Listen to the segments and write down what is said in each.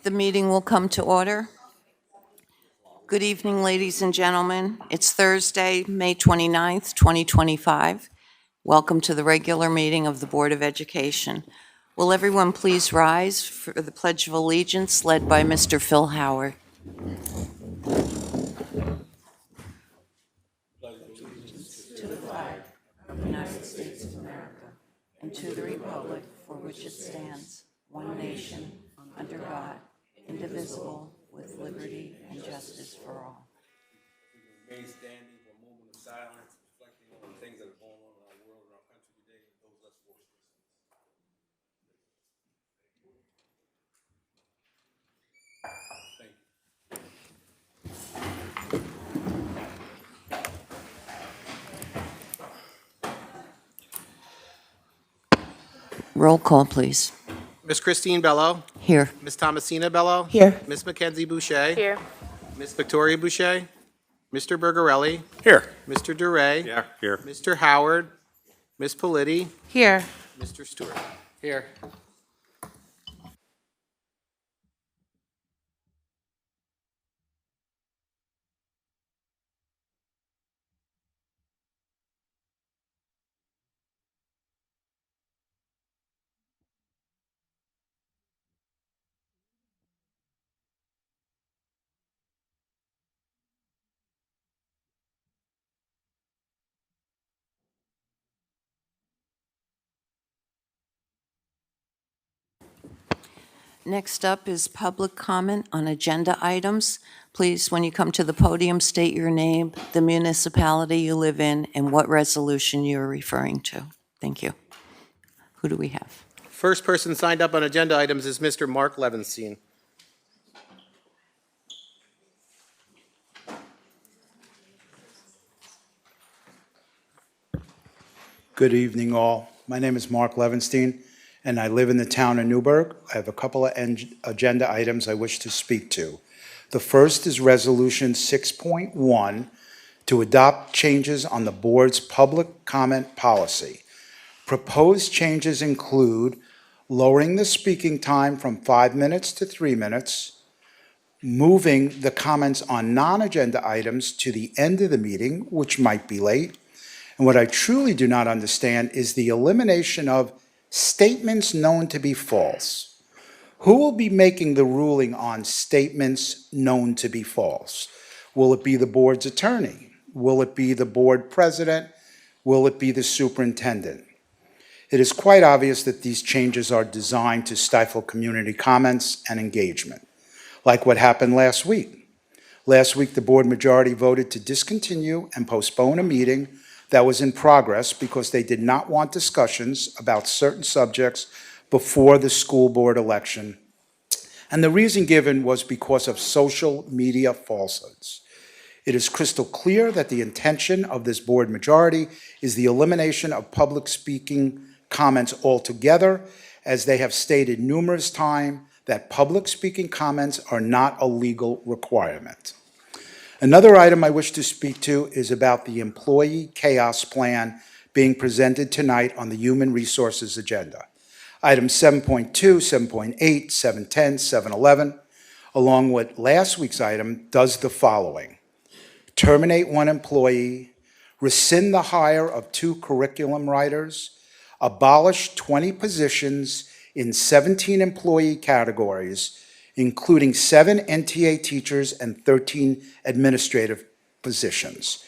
The meeting will come to order. Good evening, ladies and gentlemen. It's Thursday, May 29th, 2025. Welcome to the regular meeting of the Board of Education. Will everyone please rise for the Pledge of Allegiance led by Mr. Phil Howard? To the flag of the United States of America and to the republic for which it stands, one nation, under God, indivisible, with liberty and justice for all. Remain standing for a moment of silence, reflecting on the things that are going on in our world and our country today, and those less fortunate. Thank you. Roll call, please. Ms. Christine Bello. Here. Ms. Thomasina Bello. Here. Ms. Mackenzie Boucher. Here. Ms. Victoria Boucher. Mr. Bergarelli. Here. Mr. Duray. Yeah, here. Mr. Howard. Ms. Politi. Here. Mr. Stewart. Here. Next up is public comment on agenda items. Please, when you come to the podium, state your name, the municipality you live in, and what resolution you're referring to. Thank you. Who do we have? First person signed up on agenda items is Mr. Mark Levenstein. Good evening, all. My name is Mark Levenstein, and I live in the town of Newburgh. I have a couple of agenda items I wish to speak to. The first is Resolution 6.1 to adopt changes on the board's public comment policy. Proposed changes include lowering the speaking time from 5 minutes to 3 minutes, moving the comments on non-agenda items to the end of the meeting, which might be late. And what I truly do not understand is the elimination of statements known to be false. Who will be making the ruling on statements known to be false? Will it be the board's attorney? Will it be the board president? Will it be the superintendent? It is quite obvious that these changes are designed to stifle community comments and engagement, like what happened last week. Last week, the board majority voted to discontinue and postpone a meeting that was in progress because they did not want discussions about certain subjects before the school board election. And the reason given was because of social media falsehoods. It is crystal clear that the intention of this board majority is the elimination of public speaking comments altogether, as they have stated numerous times that public speaking comments are not a legal requirement. Another item I wish to speak to is about the employee chaos plan being presented tonight on the Human Resources agenda. Items 7.2, 7.8, 7.10, 7.11, along with last week's item, does the following: terminate one employee, rescind the hire of 2 curriculum writers, abolish 20 positions in 17 employee categories, including 7 NTA teachers and 13 administrative positions,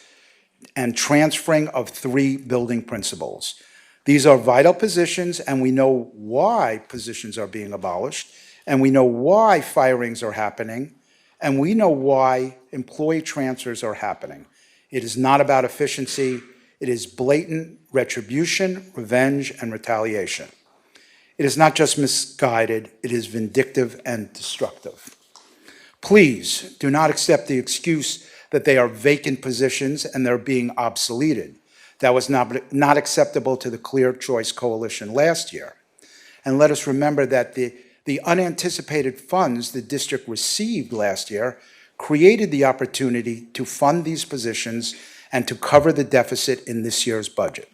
and transferring of 3 building principals. These are vital positions, and we know why positions are being abolished, and we know why firings are happening, and we know why employee transfers are happening. It is not about efficiency. It is blatant retribution, revenge, and retaliation. It is not just misguided, it is vindictive and destructive. Please do not accept the excuse that they are vacant positions and they're being obsoleted. That was not acceptable to the Clear Choice Coalition last year. And let us remember that the unanticipated funds the district received last year created the opportunity to fund these positions and to cover the deficit in this year's budget.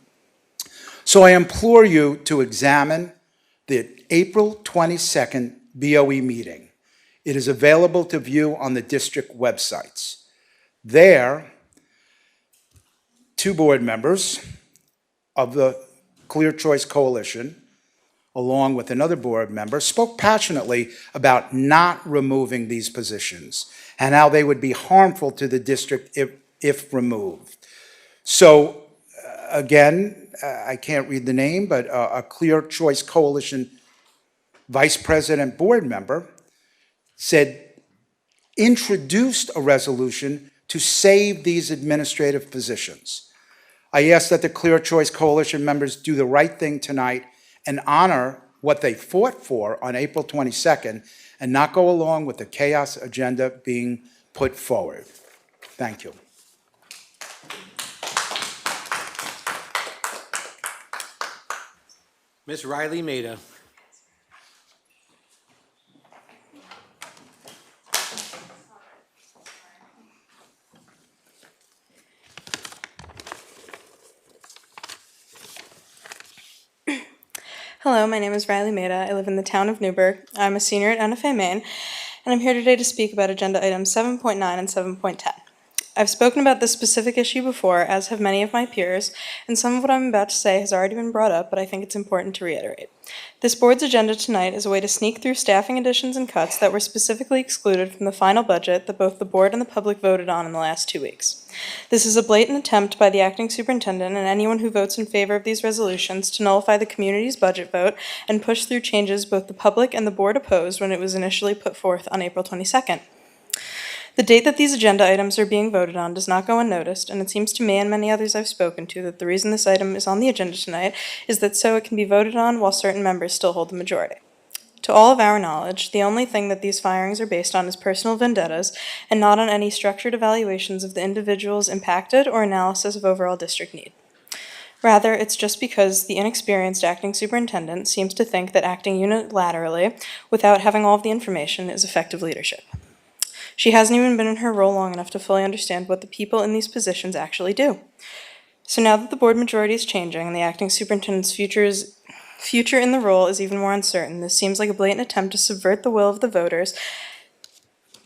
So I implore you to examine the April 22nd BOE meeting. It is available to view on the district websites. There, 2 board members of the Clear Choice Coalition, along with another board member, spoke passionately about not removing these positions and how they would be harmful to the district if removed. So, again, I can't read the name, but a Clear Choice Coalition vice president board member introduced a resolution to save these administrative positions. I ask that the Clear Choice Coalition members do the right thing tonight and honor what they fought for on April 22nd and not go along with the chaos agenda being put forward. Thank you. Ms. Riley Maida. Hello, my name is Riley Maida. I live in the town of Newburgh. I'm a senior at NFA Maine, and I'm here today to speak about agenda items 7.9 and 7.10. I've spoken about this specific issue before, as have many of my peers, and some of what I'm about to say has already been brought up, but I think it's important to reiterate. This board's agenda tonight is a way to sneak through staffing additions and cuts that were specifically excluded from the final budget that both the board and the public voted on in the last 2 weeks. This is a blatant attempt by the acting superintendent and anyone who votes in favor of these resolutions to nullify the community's budget vote and push through changes both the public and the board opposed when it was initially put forth on April 22nd. The date that these agenda items are being voted on does not go unnoticed, and it seems to me and many others I've spoken to that the reason this item is on the agenda tonight is that so it can be voted on while certain members still hold the majority. To all of our knowledge, the only thing that these firings are based on is personal vendettas and not on any structured evaluations of the individuals impacted or analysis of overall district need. Rather, it's just because the inexperienced acting superintendent seems to think that acting unilaterally, without having all of the information, is effective leadership. She hasn't even been in her role long enough to fully understand what the people in these positions actually do. So now that the board majority is changing and the acting superintendent's future in the role is even more uncertain, this seems like a blatant attempt to subvert the will of the voters.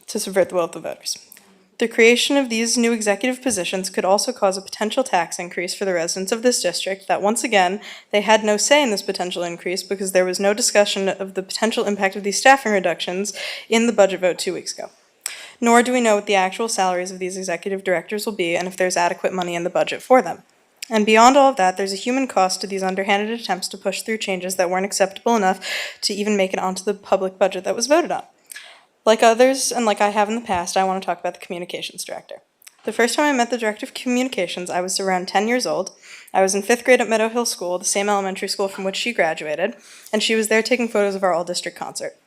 The creation of these new executive positions could also cause a potential tax increase for the residents of this district that, once again, they had no say in this potential increase because there was no discussion of the potential impact of these staffing reductions in the budget vote 2 weeks ago. Nor do we know what the actual salaries of these executive directors will be and if there's adequate money in the budget for them. And beyond all of that, there's a human cost to these underhanded attempts to push through changes that weren't acceptable enough to even make it onto the public budget that was voted on. Like others, and like I have in the past, I want to talk about the communications director. The first time I met the director of communications, I was around 10 years old. I was in 5th grade at Meadow Hill School, the same elementary school from which she graduated, and she was there taking photos of our all-district concert.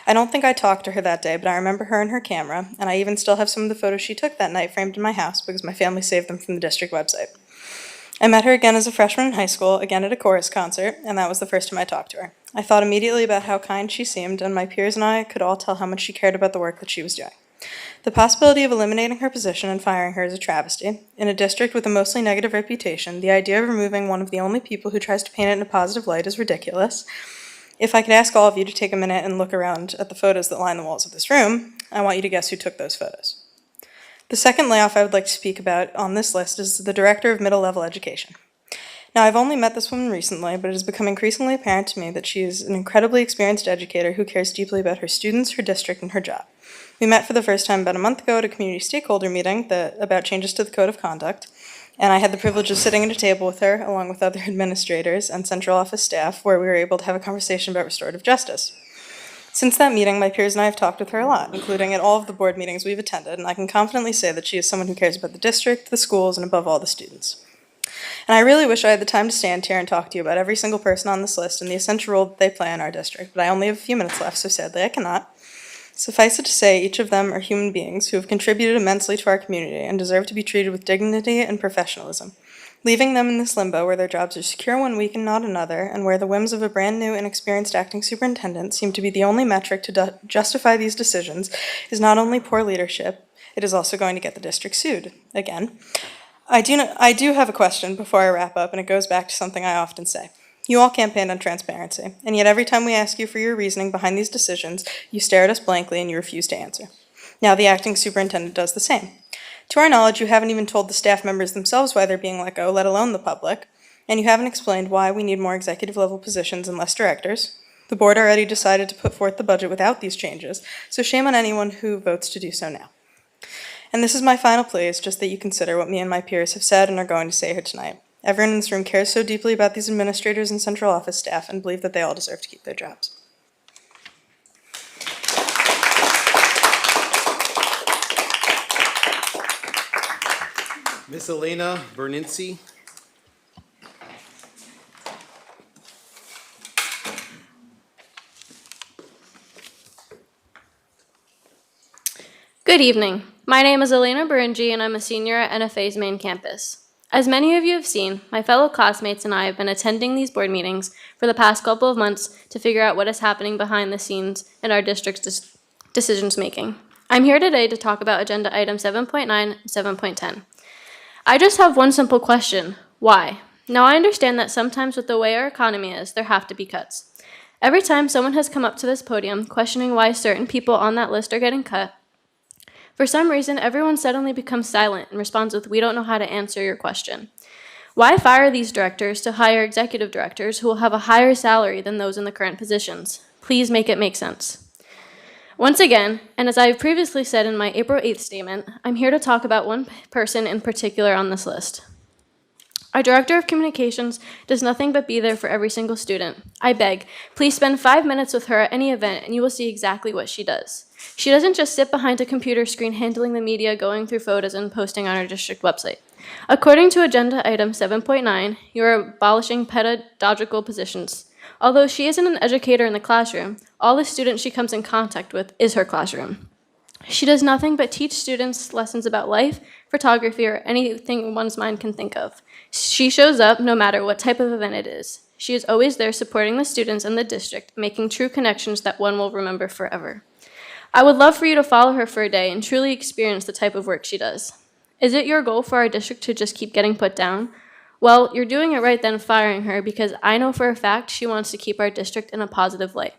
I don't think I talked to her that day, but I remember her and her camera, and I even still have some of the photos she took that night framed in my house because my family saved them from the district website. I met her again as a freshman in high school, again at a chorus concert, and that was the first time I talked to her. I thought immediately about how kind she seemed, and my peers and I could all tell how much she cared about the work that she was doing. The possibility of eliminating her position and firing her is a travesty. In a district with a mostly negative reputation, the idea of removing one of the only people who tries to paint it in a positive light is ridiculous. If I could ask all of you to take a minute and look around at the photos that line the walls of this room, I want you to guess who took those photos. The second layoff I would like to speak about on this list is the Director of Middle Level Education. Now, I've only met this woman recently, but it has become increasingly apparent to me that she is an incredibly experienced educator who cares deeply about her students, her district, and her job. We met for the first time about a month ago at a community stakeholder meeting about changes to the Code of Conduct, and I had the privilege of sitting at a table with her, along with other administrators and central office staff, where we were able to have a conversation about restorative justice. Since that meeting, my peers and I have talked with her a lot, including at all of the board meetings we've attended, and I can confidently say that she is someone who cares about the district, the schools, and above all, the students. And I really wish I had the time to stand here and talk to you about every single person on this list and the essential role that they play in our district, but I only have a few minutes left, so sadly I cannot. Suffice it to say, each of them are human beings who have contributed immensely to our community and deserve to be treated with dignity and professionalism. Leaving them in this limbo where their jobs are secure one week and not another, and where the whims of a brand new and experienced acting superintendent seem to be the only metric to justify these decisions, is not only poor leadership, it is also going to get the district sued. Again. I do have a question before I wrap up, and it goes back to something I often say. You all campaigned on transparency, and yet every time we ask you for your reasoning behind these decisions, you stare at us blankly and you refuse to answer. Now the acting superintendent does the same. To our knowledge, you haven't even told the staff members themselves why they're being let go, let alone the public, and you haven't explained why we need more executive-level positions and less directors. The board already decided to put forth the budget without these changes, so shame on anyone who votes to do so now. And this is my final plea, is just that you consider what me and my peers have said and are going to say here tonight. Everyone in this room cares so deeply about these administrators and central office staff and believe that they all deserve to keep their jobs. Ms. Elena Berninci. Good evening. My name is Elena Beringi, and I'm a senior at NFA's main campus. As many of you have seen, my fellow classmates and I have been attending these board meetings for the past couple of months to figure out what is happening behind the scenes in our district's decisions making. I'm here today to talk about agenda item 7.9 and 7.10. I just have one simple question: why? Now, I understand that sometimes with the way our economy is, there have to be cuts. Every time someone has come up to this podium questioning why certain people on that list are getting cut, for some reason, everyone suddenly becomes silent and responds with, "We don't know how to answer your question." Why fire these directors to hire executive directors who will have a higher salary than those in the current positions? Please make it make sense. Once again, and as I have previously said in my April 8th statement, I'm here to talk about one person in particular on this list. Our Director of Communications does nothing but be there for every single student. I beg, please spend 5 minutes with her at any event and you will see exactly what she does. She doesn't just sit behind a computer screen handling the media, going through photos, and posting on our district website. According to agenda item 7.9, you are abolishing pedagogical positions. Although she isn't an educator in the classroom, all the students she comes in contact with is her classroom. She does nothing but teach students lessons about life, photography, or anything one's mind can think of. She shows up no matter what type of event it is. She is always there supporting the students and the district, making true connections that one will remember forever. I would love for you to follow her for a day and truly experience the type of work she does. Is it your goal for our district to just keep getting put down? Well, you're doing it right then firing her, because I know for a fact she wants to keep our district in a positive light.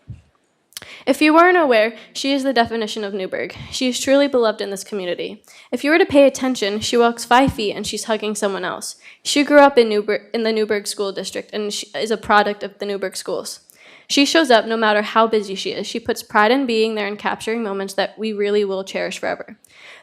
If you weren't aware, she is the definition of Newburgh. She is truly beloved in this community. If you were to pay attention, she walks 5 feet and she's hugging someone else. She grew up in the Newburgh School District and she is a product of the Newburgh schools. She shows up no matter how busy she is. She puts pride in being there and capturing moments that we really will cherish forever.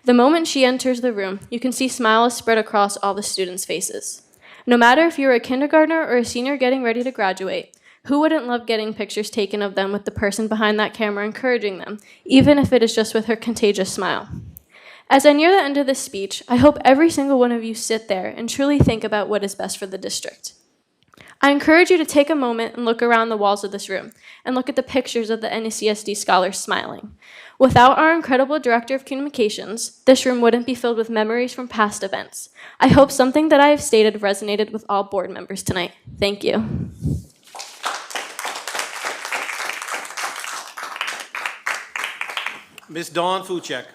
The moment she enters the room, you can see smiles spread across all the students' faces. No matter if you're a kindergartner or a senior getting ready to graduate, who wouldn't love getting pictures taken of them with the person behind that camera encouraging them, even if it is just with her contagious smile? As I near the end of this speech, I hope every single one of you sit there and truly think about what is best for the district. I encourage you to take a moment and look around the walls of this room and look at the pictures of the NECSD scholars smiling. Without our incredible Director of Communications, this room wouldn't be filled with memories from past events. I hope something that I have stated resonated with all board members tonight. Thank you. Ms. Dawn Fuchek.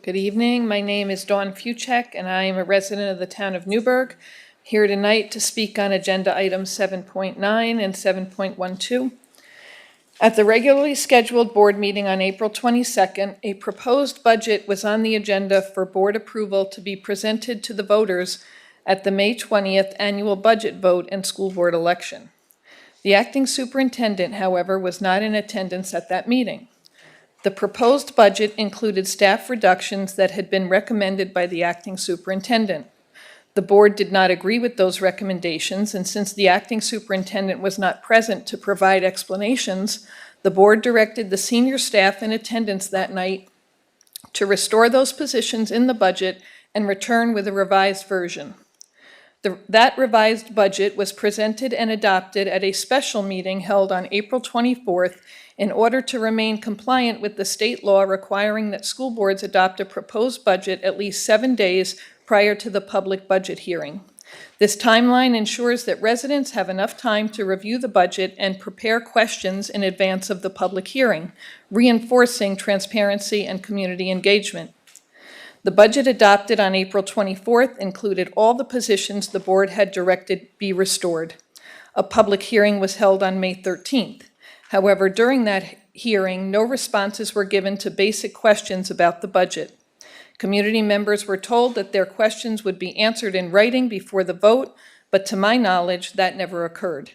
Good evening. My name is Dawn Fuchek, and I am a resident of the town of Newburgh, here tonight to speak on agenda items 7.9 and 7.12. At the regularly scheduled board meeting on April 22nd, a proposed budget was on the agenda for board approval to be presented to the voters at the May 20th annual budget vote and school board election. The acting superintendent, however, was not in attendance at that meeting. The proposed budget included staff reductions that had been recommended by the acting superintendent. The board did not agree with those recommendations, and since the acting superintendent was not present to provide explanations, the board directed the senior staff in attendance that night to restore those positions in the budget and return with a revised version. That revised budget was presented and adopted at a special meeting held on April 24th in order to remain compliant with the state law requiring that school boards adopt a proposed budget at least 7 days prior to the public budget hearing. This timeline ensures that residents have enough time to review the budget and prepare questions in advance of the public hearing, reinforcing transparency and community engagement. The budget adopted on April 24th included all the positions the board had directed be restored. A public hearing was held on May 13th. However, during that hearing, no responses were given to basic questions about the budget. Community members were told that their questions would be answered in writing before the vote, but to my knowledge, that never occurred.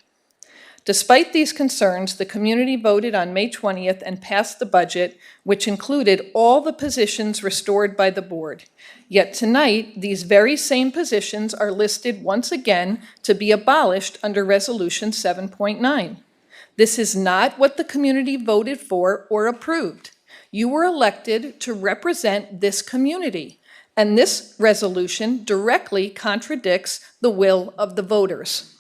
Despite these concerns, the community voted on May 20th and passed the budget, which included all the positions restored by the board. Yet tonight, these very same positions are listed once again to be abolished under Resolution 7.9. This is not what the community voted for or approved. You were elected to represent this community, and this resolution directly contradicts the will of the voters.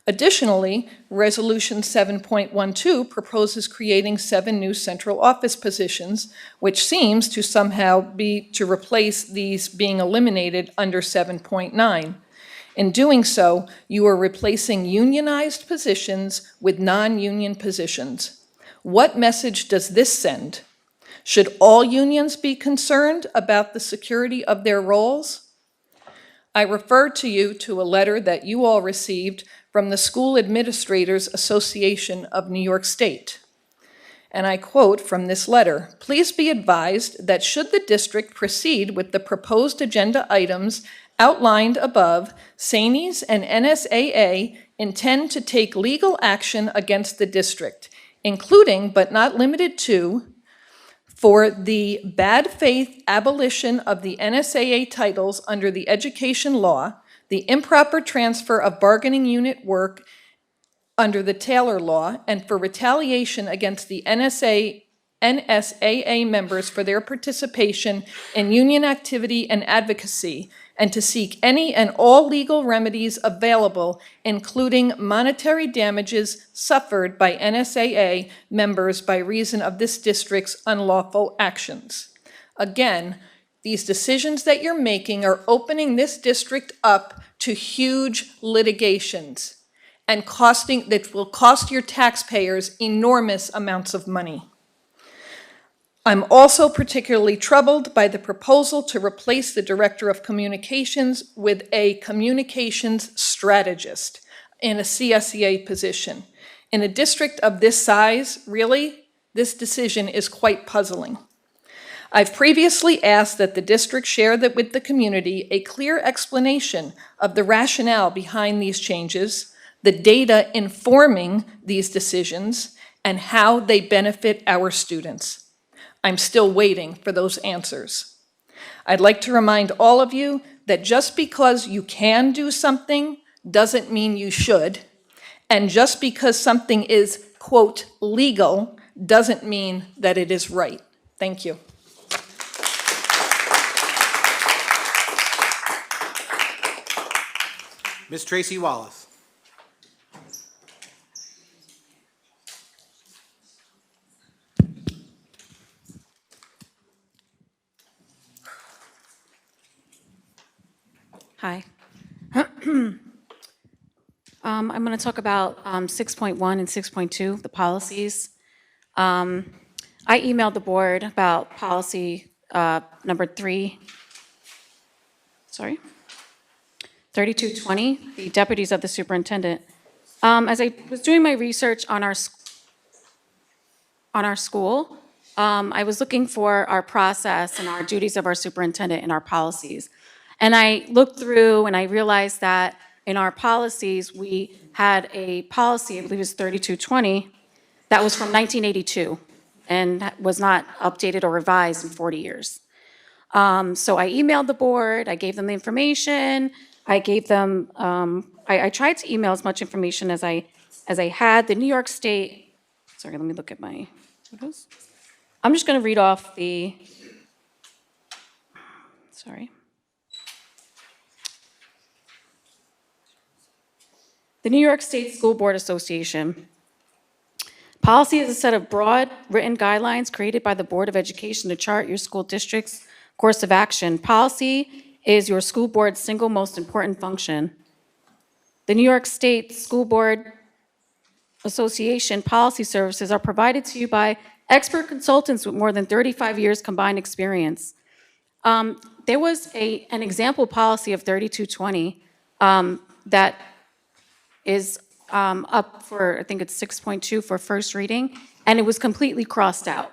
Additionally, Resolution 7.12 proposes creating 7 new central office positions, which seems to somehow be to replace these being eliminated under 7.9. In doing so, you are replacing unionized positions with non-union positions. What message does this send? Should all unions be concerned about the security of their roles? I refer to you to a letter that you all received from the School Administrators Association of New York State. And I quote from this letter, "Please be advised that should the district proceed with the proposed agenda items outlined above, SANES and NSAA intend to take legal action against the district, including but not limited to, for the bad faith abolition of the NSAA titles under the education law, the improper transfer of bargaining unit work under the Taylor Law, and for retaliation against the NSAA members for their participation in union activity and advocacy, and to seek any and all legal remedies available, including monetary damages suffered by NSAA members by reason of this district's unlawful actions." Again, these decisions that you're making are opening this district up to huge litigations and that will cost your taxpayers enormous amounts of money. I'm also particularly troubled by the proposal to replace the Director of Communications with a communications strategist in a CSEA position. In a district of this size, really, this decision is quite puzzling. I've previously asked that the district share with the community a clear explanation of the rationale behind these changes, the data informing these decisions, and how they benefit our students. I'm still waiting for those answers. I'd like to remind all of you that just because you can do something doesn't mean you should, and just because something is, quote, legal, doesn't mean that it is right. Thank you. Ms. Tracy Wallace. Hi. I'm going to talk about 6.1 and 6.2, the policies. I emailed the board about policy number 3220, the deputies of the superintendent. As I was doing my research on our school, I was looking for our process and our duties of our superintendent and our policies. And I looked through and I realized that in our policies, we had a policy, I believe it was 3220, that was from 1982 and was not updated or revised in 40 years. So I emailed the board, I gave them the information, I gave them, I tried to email as much information as I had. The New York State, sorry, let me look at my photos. I'm just going to read off the, sorry. The New York State School Board Association. Policy is a set of broad written guidelines created by the Board of Education to chart your school district's course of action. Policy is your school board's single most important function. The New York State School Board Association policy services are provided to you by expert consultants with more than 35 years combined experience. There was an example policy of 3220 that is up for, I think it's 6.2 for first reading, and it was completely crossed out.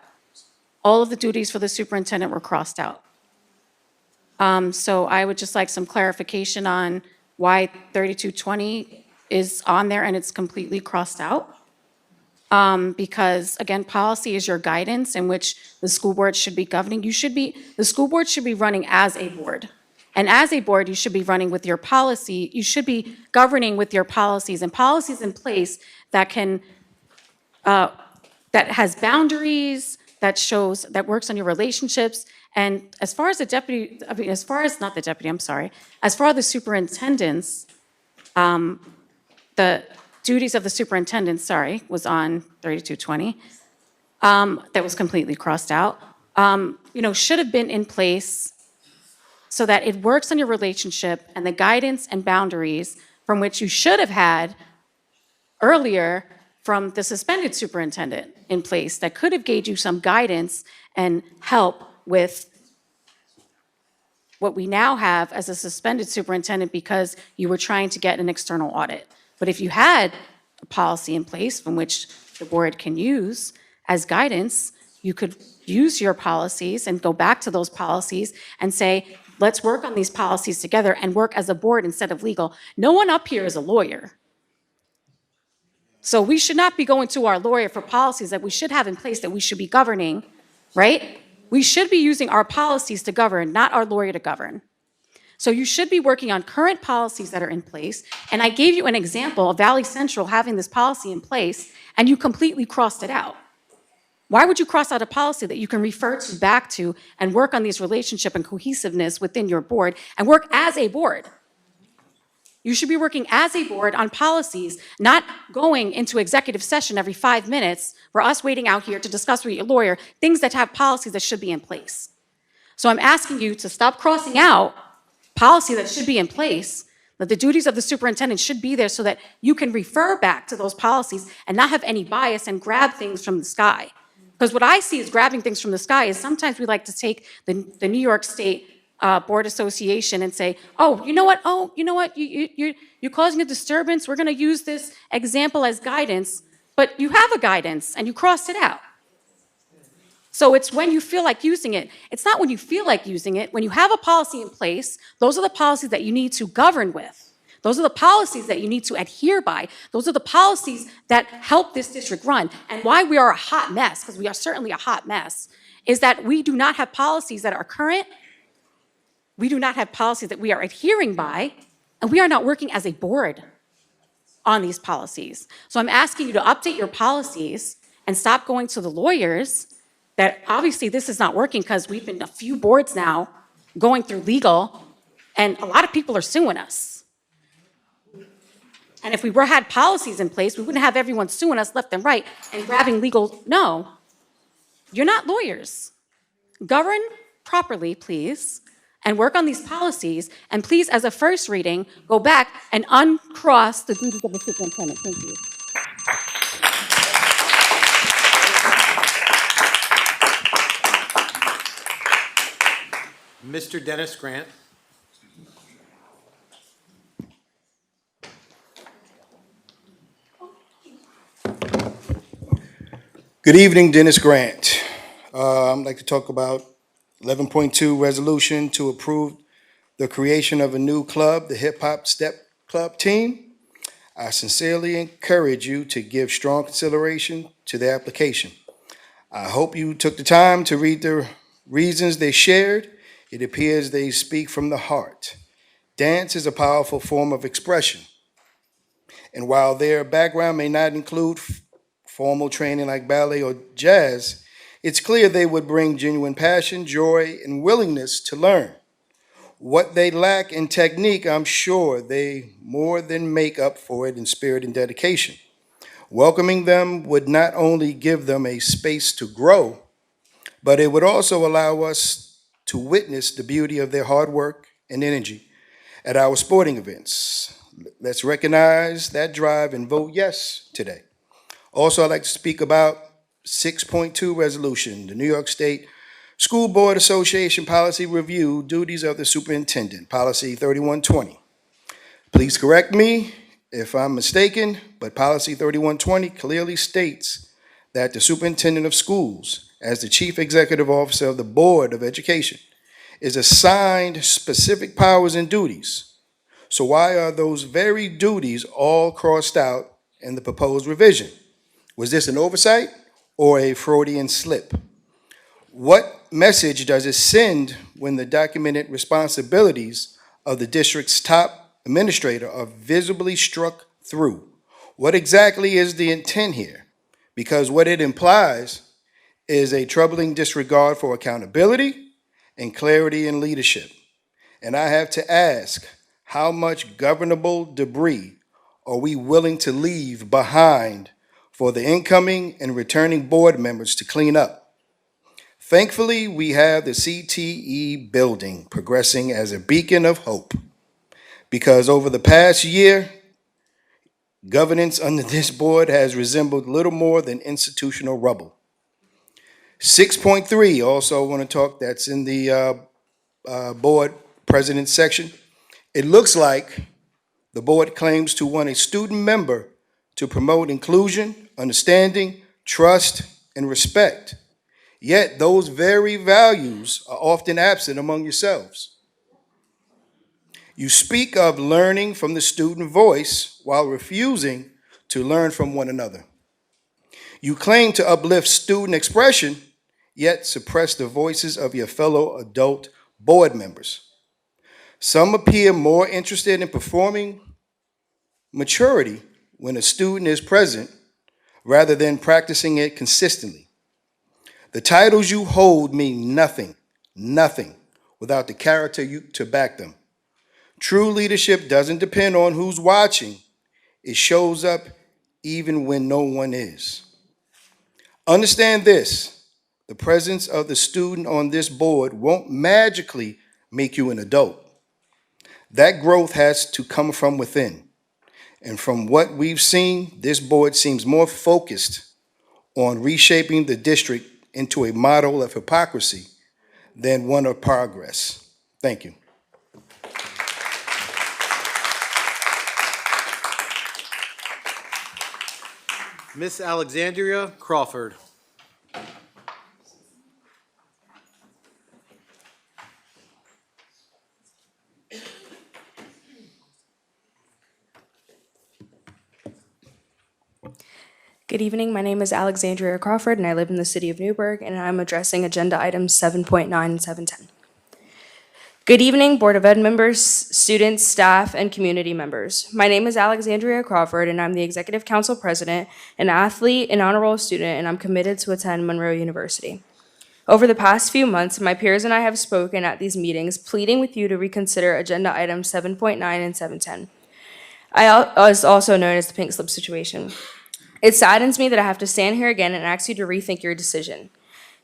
All of the duties for the superintendent were crossed out. So I would just like some clarification on why 3220 is on there and it's completely crossed out. Because again, policy is your guidance in which the school board should be governing. The school board should be running as a board. And as a board, you should be running with your policy, you should be governing with your policies and policies in place that can, that has boundaries, that works on your relationships. And as far as the deputy, I mean, as far as, not the deputy, I'm sorry, as far as the superintendents, the duties of the superintendent, was on 3220. That was completely crossed out. Should have been in place so that it works on your relationship and the guidance and boundaries from which you should have had earlier from the suspended superintendent in place that could have gave you some guidance and help with what we now have as a suspended superintendent because you were trying to get an external audit. But if you had a policy in place from which the board can use as guidance, you could use your policies and go back to those policies and say, let's work on these policies together and work as a board instead of legal. No one up here is a lawyer. So we should not be going to our lawyer for policies that we should have in place that we should be governing, right? We should be using our policies to govern, not our lawyer to govern. So you should be working on current policies that are in place. And I gave you an example of Valley Central having this policy in place, and you completely crossed it out. Why would you cross out a policy that you can refer to back to and work on these relationship and cohesiveness within your board and work as a board? You should be working as a board on policies, not going into executive session every 5 minutes for us waiting out here to discuss with your lawyer things that have policies that should be in place. So I'm asking you to stop crossing out policy that should be in place, that the duties of the superintendent should be there so that you can refer back to those policies and not have any bias and grab things from the sky. Because what I see is grabbing things from the sky is sometimes we like to take the New York State Board Association and say, oh, you know what, you're causing a disturbance, we're gonna use this example as guidance, but you have a guidance and you crossed it out. So it's when you feel like using it. It's not when you feel like using it. When you have a policy in place, those are the policies that you need to govern with. Those are the policies that you need to adhere by. Those are the policies that help this district run. And why we are a hot mess, because we are certainly a hot mess, is that we do not have policies that are current. We do not have policies that we are adhering by, and we are not working as a board on these policies. So I'm asking you to update your policies and stop going to the lawyers that obviously this is not working because we've been a few boards now going through legal, and a lot of people are suing us. And if we had policies in place, we wouldn't have everyone suing us left and right and grabbing legal. No, you're not lawyers. Govern properly, please, and work on these policies. And please, as a first reading, go back and uncross the duties of the superintendent. Thank you. Mr. Dennis Grant. Good evening, Dennis Grant. I'd like to talk about 11.2 resolution to approve the creation of a new club, the Hip Hop Step Club team. I sincerely encourage you to give strong consideration to the application. I hope you took the time to read the reasons they shared. It appears they speak from the heart. Dance is a powerful form of expression. And while their background may not include formal training like ballet or jazz, it's clear they would bring genuine passion, joy, and willingness to learn. What they lack in technique, I'm sure they more than make up for it in spirit and dedication. Welcoming them would not only give them a space to grow, but it would also allow us to witness the beauty of their hard work and energy at our sporting events. Let's recognize that drive and vote yes today. Also, I'd like to speak about 6.2 resolution, the New York State School Board Association Policy Review, Duties of the Superintendent, Policy 3120. Please correct me if I'm mistaken, but Policy 3120 clearly states that the Superintendent of Schools, as the Chief Executive Officer of the Board of Education, is assigned specific powers and duties. So why are those very duties all crossed out in the proposed revision? Was this an oversight or a Freudian slip? What message does it send when the documented responsibilities of the district's top administrator are visibly struck through? What exactly is the intent here? Because what it implies is a troubling disregard for accountability and clarity in leadership. And I have to ask, how much governable debris are we willing to leave behind for the incoming and returning board members to clean up? Thankfully, we have the CTE building progressing as a beacon of hope, because over the past year, governance under this board has resembled little more than institutional rubble. 6.3, also want to talk, that's in the board president section. It looks like the board claims to want a student member to promote inclusion, understanding, trust, and respect. Yet those very values are often absent among yourselves. You speak of learning from the student voice while refusing to learn from one another. You claim to uplift student expression, yet suppress the voices of your fellow adult board members. Some appear more interested in performing maturity when a student is present rather than practicing it consistently. The titles you hold mean nothing without the character to back them. True leadership doesn't depend on who's watching. It shows up even when no one is. Understand this, the presence of the student on this board won't magically make you an adult. That growth has to come from within. And from what we've seen, this board seems more focused on reshaping the district into a model of hypocrisy than one of progress. Thank you. Miss Alexandria Crawford. Good evening. My name is Alexandria Crawford, and I live in the city of Newburgh, and I'm addressing agenda items 7.9 and 7.10. Good evening, Board of Ed members, students, staff, and community members. My name is Alexandria Crawford, and I'm the Executive Council President, an athlete, an honor roll student, and I'm committed to attend Monroe University. Over the past few months, my peers and I have spoken at these meetings, pleading with you to reconsider agenda items 7.9 and 7.10. Is also known as the pink slip situation. It saddens me that I have to stand here again and ask you to rethink your decision.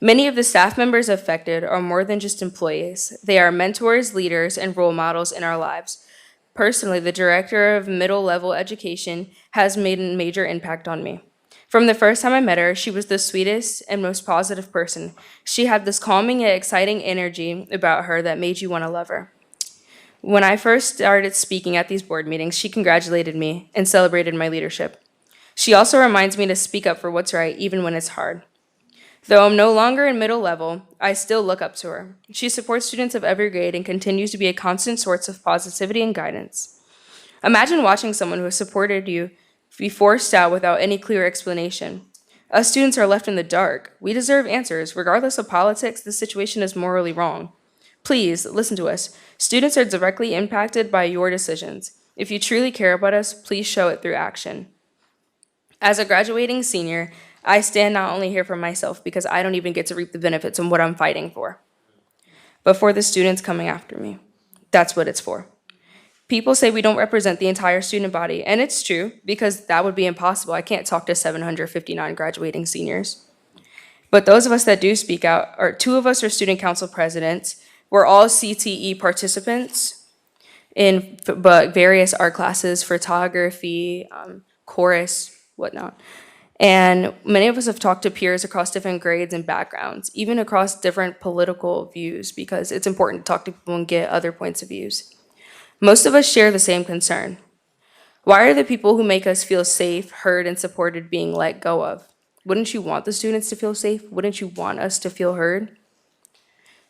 Many of the staff members affected are more than just employees. They are mentors, leaders, and role models in our lives. Personally, the director of middle-level education has made a major impact on me. From the first time I met her, she was the sweetest and most positive person. She had this calming yet exciting energy about her that made you want to love her. When I first started speaking at these board meetings, she congratulated me and celebrated my leadership. She also reminds me to speak up for what's right, even when it's hard. Though I'm no longer in middle level, I still look up to her. She supports students of every grade and continues to be a constant source of positivity and guidance. Imagine watching someone who has supported you be forced out without any clear explanation. Us students are left in the dark. We deserve answers. Regardless of politics, this situation is morally wrong. Please, listen to us. Students are directly impacted by your decisions. If you truly care about us, please show it through action. As a graduating senior, I stand not only here for myself because I don't even get to reap the benefits of what I'm fighting for, but for the students coming after me. That's what it's for. People say we don't represent the entire student body, and it's true because that would be impossible. I can't talk to 759 graduating seniors. But those of us that do speak out, or 2 of us are student council presidents. We're all CTE participants in various art classes, photography, chorus, whatnot. And many of us have talked to peers across different grades and backgrounds, even across different political views, because it's important to talk to people and get other points of views. Most of us share the same concern. Why are the people who make us feel safe, heard, and supported being let go of? Wouldn't you want the students to feel safe? Wouldn't you want us to feel heard?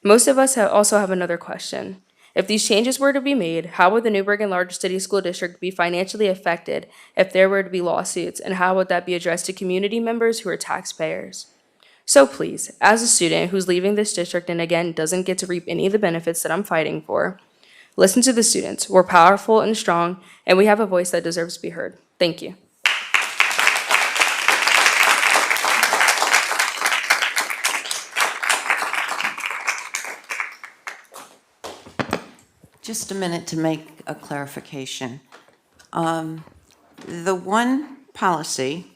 Most of us also have another question. If these changes were to be made, how would the Newburgh Enlarged City School District be financially affected if there were to be lawsuits, and how would that be addressed to community members who are taxpayers? So please, as a student who's leaving this district and again doesn't get to reap any of the benefits that I'm fighting for, listen to the students. We're powerful and strong, and we have a voice that deserves to be heard. Thank you. Just a minute to make a clarification. The one policy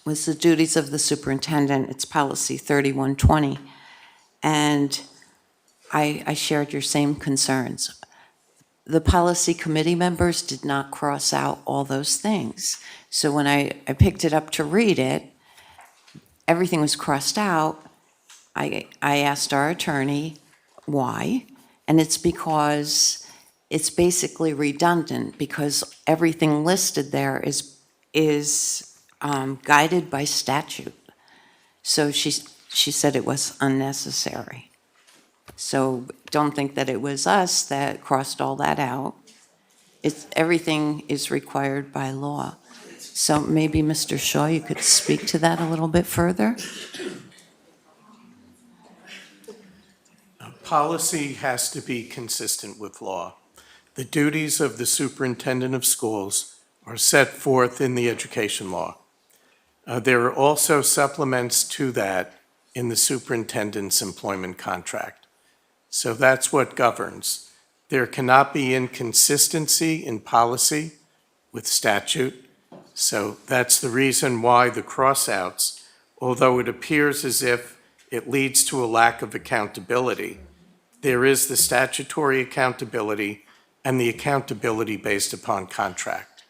was the duties of the superintendent. It's policy 3120. And I shared your same concerns. The policy committee members did not cross out all those things. So when I picked it up to read it, everything was crossed out. I asked our attorney why. And it's because it's basically redundant, because everything listed there is guided by statute. So she said it was unnecessary. So don't think that it was us that crossed all that out. Everything is required by law. So maybe, Mr. Shaw, you could speak to that a little bit further? Policy has to be consistent with law. The duties of the superintendent of schools are set forth in the education law. There are also supplements to that in the superintendent's employment contract. So that's what governs. There cannot be inconsistency in policy with statute. So that's the reason why the crossouts, although it appears as if it leads to a lack of accountability, there is the statutory accountability and the accountability based upon contract.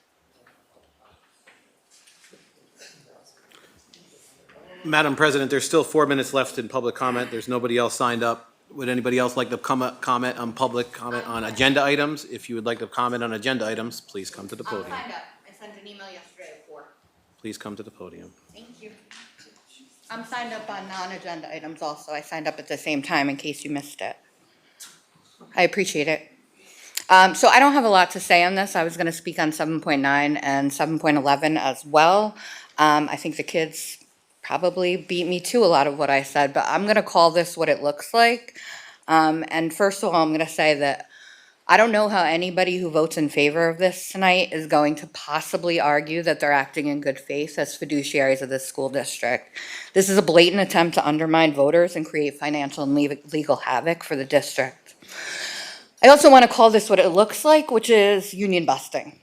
Madam President, there's still 4 minutes left in public comment. There's nobody else signed up. Would anybody else like to comment on public comment on agenda items? If you would like to comment on agenda items, please come to the podium. I'm signed up. I sent an email yesterday at 4. Please come to the podium. Thank you. I'm signed up on non-agenda items also. I signed up at the same time in case you missed it. I appreciate it. So I don't have a lot to say on this. I was going to speak on 7.9 and 7.11 as well. I think the kids probably beat me to a lot of what I said, but I'm going to call this what it looks like. And first of all, I'm going to say that I don't know how anybody who votes in favor of this tonight is going to possibly argue that they're acting in good faith as fiduciaries of this school district. This is a blatant attempt to undermine voters and create financial and legal havoc for the district. I also want to call this what it looks like, which is union busting.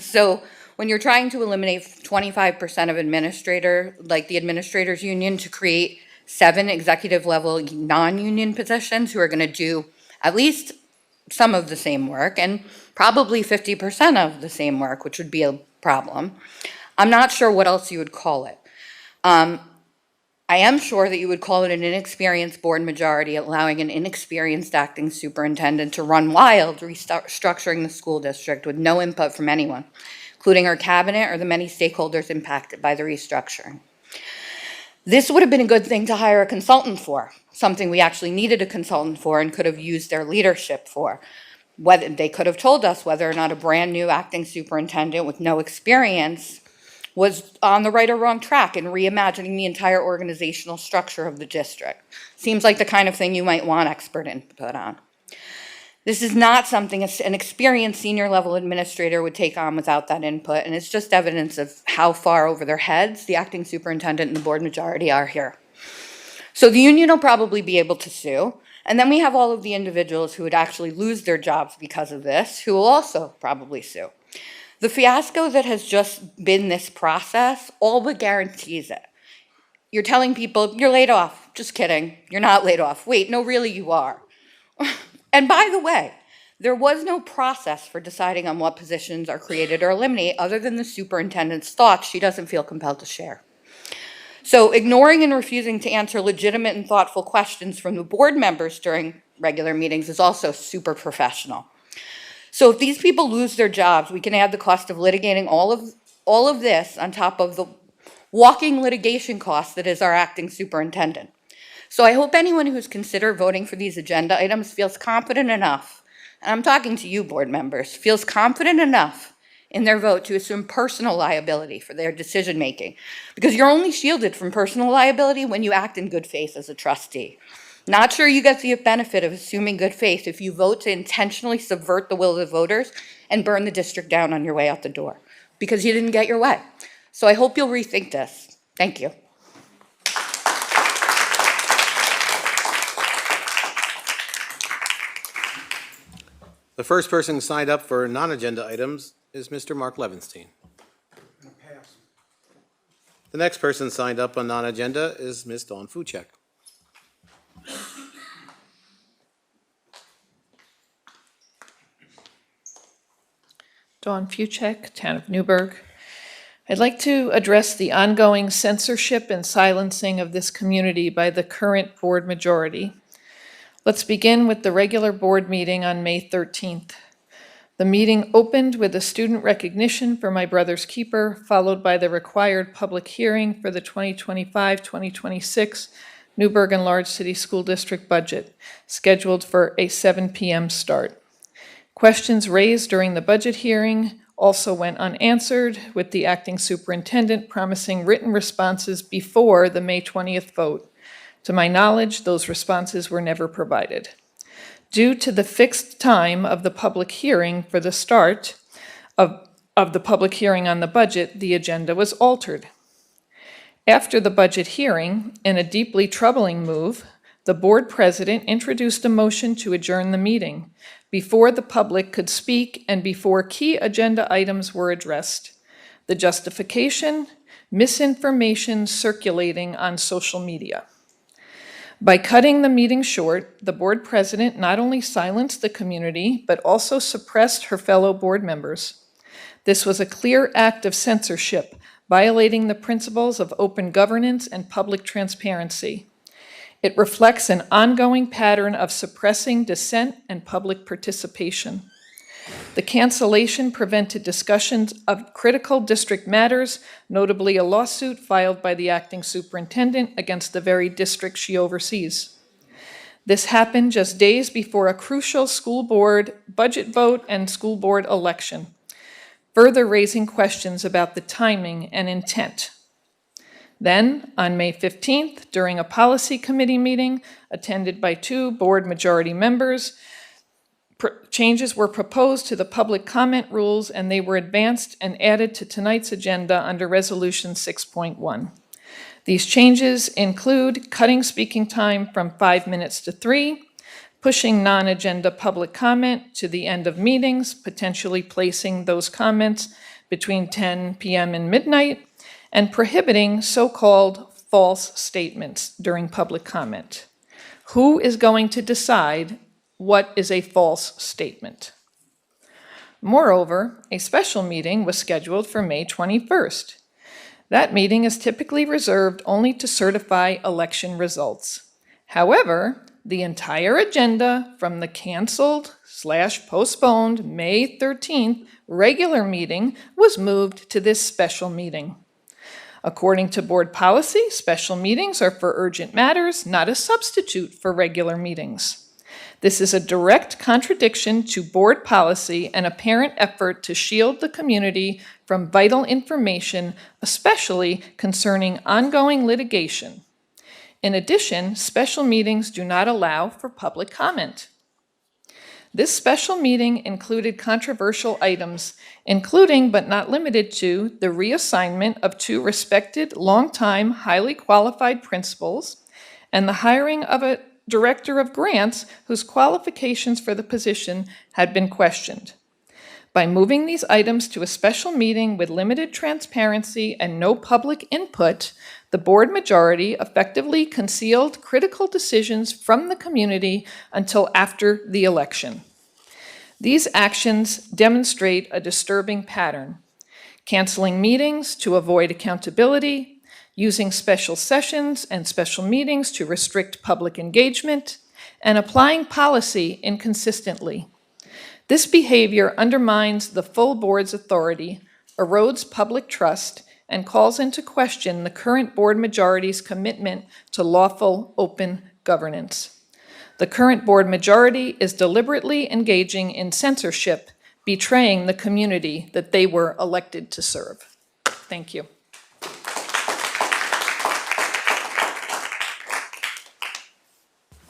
So when you're trying to eliminate 25% of the administrators union to create 7 executive level non-union positions who are going to do at least some of the same work and probably 50% of the same work, which would be a problem. I'm not sure what else you would call it. I am sure that you would call it an inexperienced board majority, allowing an inexperienced acting superintendent to run wild, restructuring the school district with no input from anyone, including our cabinet or the many stakeholders impacted by the restructuring. This would have been a good thing to hire a consultant for, something we actually needed a consultant for and could have used their leadership for. Whether they could have told us whether or not a brand new acting superintendent with no experience was on the right or wrong track in reimagining the entire organizational structure of the district. Seems like the kind of thing you might want expert input on. This is not something an experienced senior level administrator would take on without that input, and it's just evidence of how far over their heads the acting superintendent and the board majority are here. So the union will probably be able to sue, and then we have all of the individuals who would actually lose their jobs because of this, who will also probably sue. The fiasco that has just been this process all but guarantees it. You're telling people, you're laid off. Just kidding. You're not laid off. Wait, no, really you are. And by the way, There was no process for deciding on what positions are created or eliminated other than the superintendent's thoughts she doesn't feel compelled to share. So ignoring and refusing to answer legitimate and thoughtful questions from the board members during regular meetings is also super professional. So if these people lose their jobs, we can add the cost of litigating all of this on top of the walking litigation costs that is our acting superintendent. So I hope anyone who's considered voting for these agenda items feels confident enough, and I'm talking to you board members, feels confident enough in their vote to assume personal liability for their decision-making. Because you're only shielded from personal liability when you act in good faith as a trustee. Not sure you get the benefit of assuming good faith if you vote to intentionally subvert the will of the voters and burn the district down on your way out the door, because you didn't get your way. So I hope you'll rethink this. Thank you. The first person signed up for non-agenda items is Mr. Mark Levenstein. The next person signed up on non-agenda is Ms. Dawn Fuchek. Dawn Fuchek, Town of Newburgh. I'd like to address the ongoing censorship and silencing of this community by the current board majority. Let's begin with the regular board meeting on May 13th. The meeting opened with a student recognition for my brother's keeper, followed by the required public hearing for the 2025-2026 Newburgh Enlarged City School District budget, scheduled for a 7 p.m. start. Questions raised during the budget hearing also went unanswered, with the acting superintendent promising written responses before the May 20th vote. To my knowledge, those responses were never provided. Due to the fixed time of the public hearing for the start of the public hearing on the budget, the agenda was altered. After the budget hearing, in a deeply troubling move, the board president introduced a motion to adjourn the meeting before the public could speak and before key agenda items were addressed. The justification: misinformation circulating on social media. By cutting the meeting short, the board president not only silenced the community, but also suppressed her fellow board members. This was a clear act of censorship, violating the principles of open governance and public transparency. It reflects an ongoing pattern of suppressing dissent and public participation. The cancellation prevented discussions of critical district matters, notably a lawsuit filed by the acting superintendent against the very district she oversees. This happened just days before a crucial school board budget vote and school board election, further raising questions about the timing and intent. Then, on May 15th, during a policy committee meeting attended by 2 board majority members, changes were proposed to the public comment rules, and they were advanced and added to tonight's agenda under Resolution 6.1. These changes include cutting speaking time from 5 minutes to 3, pushing non-agenda public comment to the end of meetings, potentially placing those comments between 10 p.m. and midnight, and prohibiting so-called false statements during public comment. Who is going to decide what is a false statement? Moreover, a special meeting was scheduled for May 21st. That meeting is typically reserved only to certify election results. However, the entire agenda from the canceled/postponed May 13th regular meeting was moved to this special meeting. According to board policy, special meetings are for urgent matters, not a substitute for regular meetings. This is a direct contradiction to board policy and apparent effort to shield the community from vital information, especially concerning ongoing litigation. In addition, special meetings do not allow for public comment. This special meeting included controversial items, including but not limited to the reassignment of 2 respected, longtime, highly qualified principals and the hiring of a director of grants whose qualifications for the position had been questioned. By moving these items to a special meeting with limited transparency and no public input, the board majority effectively concealed critical decisions from the community until after the election. These actions demonstrate a disturbing pattern: canceling meetings to avoid accountability, using special sessions and special meetings to restrict public engagement, and applying policy inconsistently. This behavior undermines the full board's authority, erodes public trust, and calls into question the current board majority's commitment to lawful, open governance. The current board majority is deliberately engaging in censorship, betraying the community that they were elected to serve. Thank you.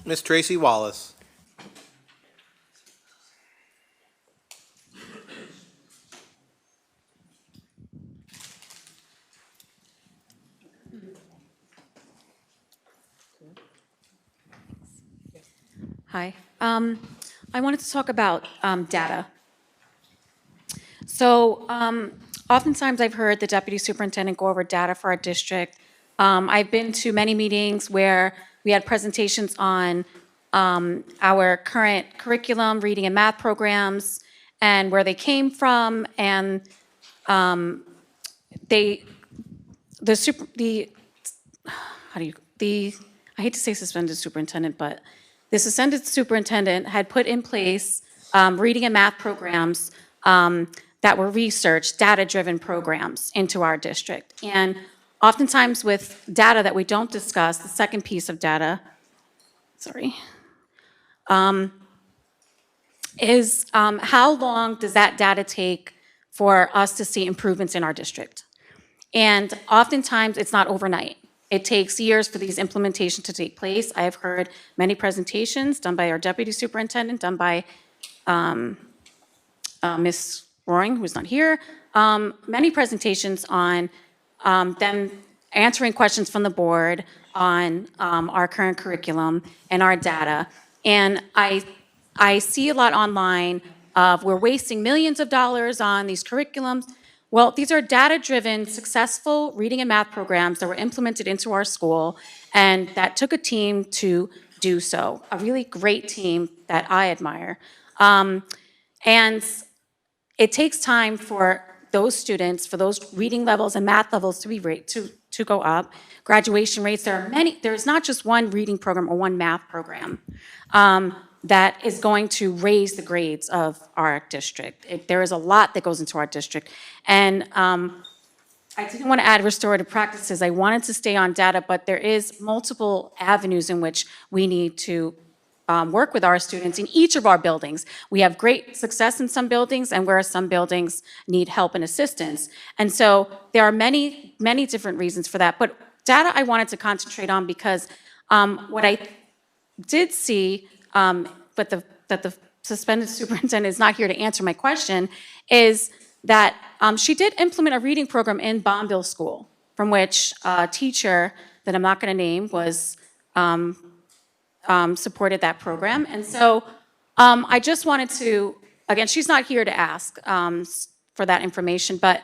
Ms. Tracy Wallace. Hi. I wanted to talk about data. So oftentimes I've heard the deputy superintendent go over data for our district. I've been to many meetings where we had presentations on our current curriculum, reading and math programs, and where they came from, and I hate to say suspended superintendent, but the suspended superintendent had put in place reading and math programs that were research, data-driven programs into our district. And oftentimes with data that we don't discuss, the second piece of data, is how long does that data take for us to see improvements in our district? And oftentimes it's not overnight. It takes years for these implementations to take place. I have heard many presentations done by our deputy superintendent, done by Ms. Roaring, who's not here, many presentations on them answering questions from the board on our current curriculum and our data. And I see a lot online of we're wasting millions of dollars on these curriculums. Well, these are data-driven, successful reading and math programs that were implemented into our school, and that took a team to do so, a really great team that I admire. And it takes time for those students, for those reading levels and math levels to go up. Graduation rates, there's not just one reading program or one math program that is going to raise the grades of our district. There is a lot that goes into our district. And I didn't want to add restorative practices. I wanted to stay on data, but there is multiple avenues in which we need to work with our students in each of our buildings. We have great success in some buildings, and whereas some buildings need help and assistance. And so there are many, many different reasons for that. But data I wanted to concentrate on because what I did see, but that the suspended superintendent is not here to answer my question, is that she did implement a reading program in Bonneville School, from which a teacher that I'm not going to name was supported that program. And so I just wanted to, again, she's not here to ask for that information, but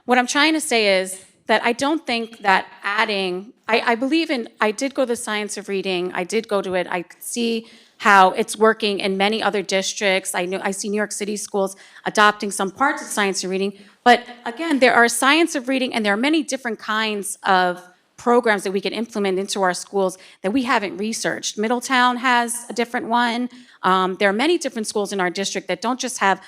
what I'm trying to say is that I don't think that adding, I believe in, I did go to the science of reading, I did go to it, I could see how it's working in many other districts. I see New York City schools adopting some parts of science of reading, but again, there are science of reading and there are many different kinds of programs that we can implement into our schools that we haven't researched. Middletown has a different one. There are many different schools in our district that don't just have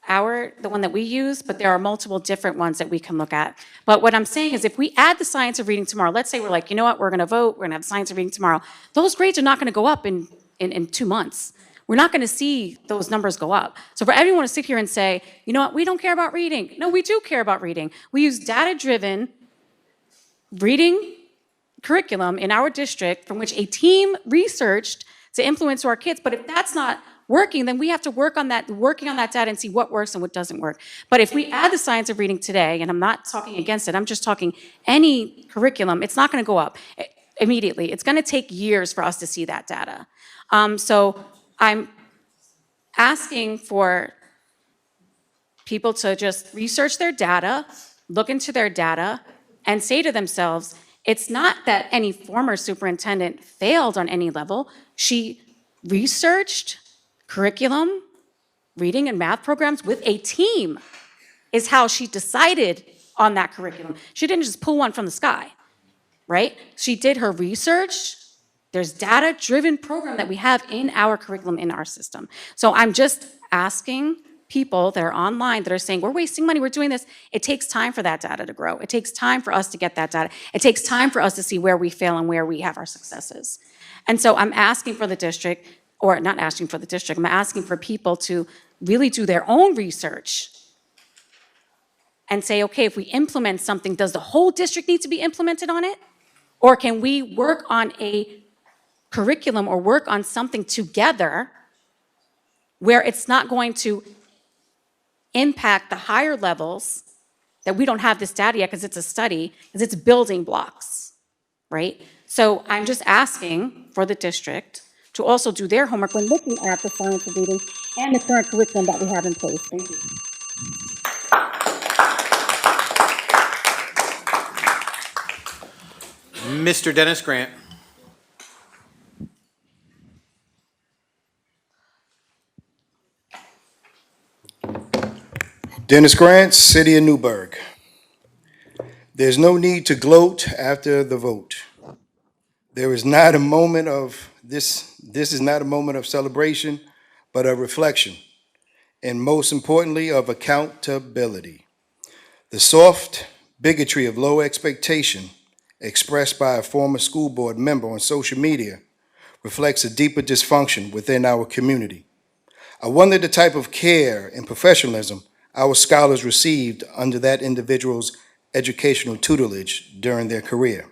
the one that we use, but there are multiple different ones that we can look at. But what I'm saying is if we add the science of reading tomorrow, let's say we're like, you know what, we're gonna vote, we're gonna have science of reading tomorrow, those grades are not gonna go up in 2 months. We're not gonna see those numbers go up. So for everyone to sit here and say, you know what, we don't care about reading. No, we do care about reading. We use data-driven reading curriculum in our district from which a team researched to influence to our kids, but if that's not working, then we have to work on that, working on that data and see what works and what doesn't work. But if we add the science of reading today, and I'm not talking against it, I'm just talking any curriculum, it's not gonna go up immediately. It's gonna take years for us to see that data. So I'm asking for people to just research their data, look into their data, and say to themselves, it's not that any former superintendent failed on any level. She researched curriculum, reading and math programs with a team is how she decided on that curriculum. She didn't just pull one from the sky, right? She did her research. There's data-driven program that we have in our curriculum, in our system. So I'm just asking people that are online that are saying, we're wasting money, we're doing this. It takes time for that data to grow. It takes time for us to get that data. It takes time for us to see where we fail and where we have our successes. And so I'm asking for the district, or not asking for the district, I'm asking for people to really do their own research and say, okay, if we implement something, does the whole district need to be implemented on it? Or can we work on a curriculum or work on something together where it's not going to impact the higher levels that we don't have this data yet because it's a study, because it's building blocks, right? So I'm just asking for the district to also do their homework when looking at the science of reading and the current curriculum that we have in place. Thank you. Mr. Dennis Grant. Dennis Grant, City of Newburgh. There's no need to gloat after the vote. There is not a moment of this is not a moment of celebration, but of reflection, and most importantly, of accountability. The soft bigotry of low expectation expressed by a former school board member on social media reflects a deeper dysfunction within our community. I wonder the type of care and professionalism our scholars received under that individual's educational tutelage during their career.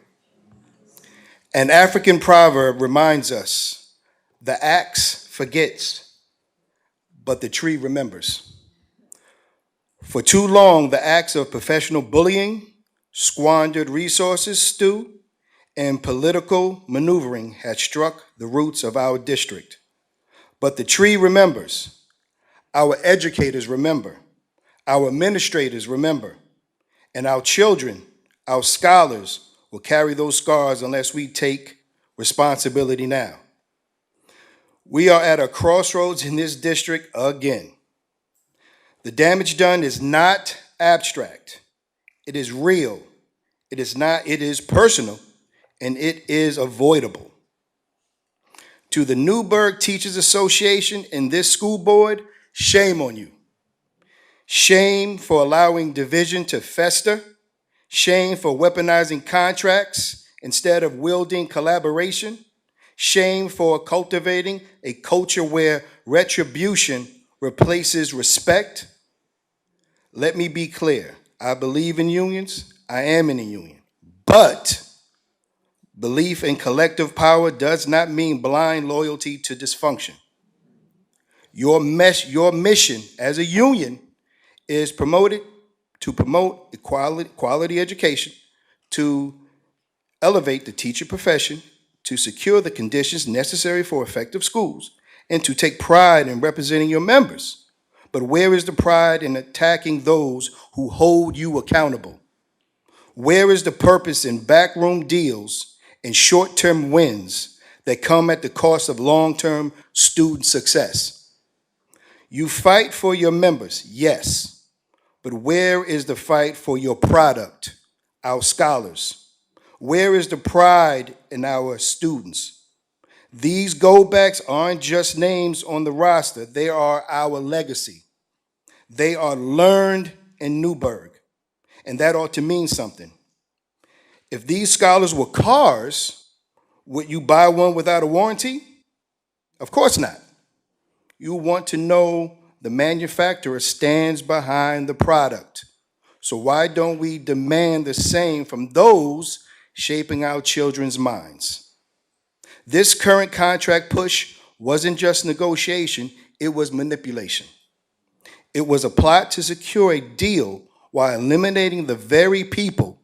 An African proverb reminds us, the axe forgets, but the tree remembers. For too long, the acts of professional bullying, squandered resources stew, and political maneuvering had struck the roots of our district. But the tree remembers. Our educators remember. Our administrators remember. And our children, our scholars, will carry those scars unless we take responsibility now. We are at a crossroads in this district again. The damage done is not abstract. It is real. It is personal, and it is avoidable. To the Newburgh Teachers Association and this school board, shame on you. Shame for allowing division to fester. Shame for weaponizing contracts instead of wielding collaboration. Shame for cultivating a culture where retribution replaces respect. Let me be clear. I believe in unions. I am in a union. But belief in collective power does not mean blind loyalty to dysfunction. Your mission as a union is to promote quality education, to elevate the teacher profession, to secure the conditions necessary for effective schools, and to take pride in representing your members. But where is the pride in attacking those who hold you accountable? Where is the purpose in backroom deals and short-term wins that come at the cost of long-term student success? You fight for your members, yes, but where is the fight for your product, our scholars? Where is the pride in our students? These go-backs aren't just names on the roster, they are our legacy. They are learned in Newburgh, and that ought to mean something. If these scholars were cars, would you buy one without a warranty? Of course not. You want to know the manufacturer stands behind the product. So why don't we demand the same from those shaping our children's minds? This current contract push wasn't just negotiation, it was manipulation. It was a plot to secure a deal while eliminating the very people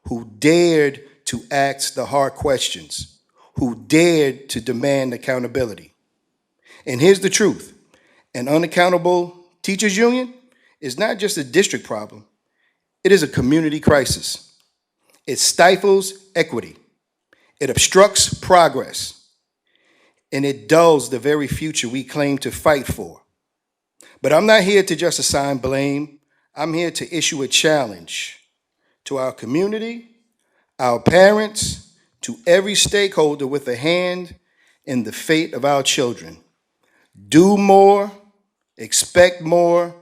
who dared to ask the hard questions, who dared to demand accountability. And here's the truth. An unaccountable teachers union is not just a district problem. It is a community crisis. It stifles equity. It obstructs progress. and it dulls the very future we claim to fight for. But I'm not here to just assign blame. I'm here to issue a challenge to our community, our parents, to every stakeholder with a hand in the fate of our children. Do more, expect more,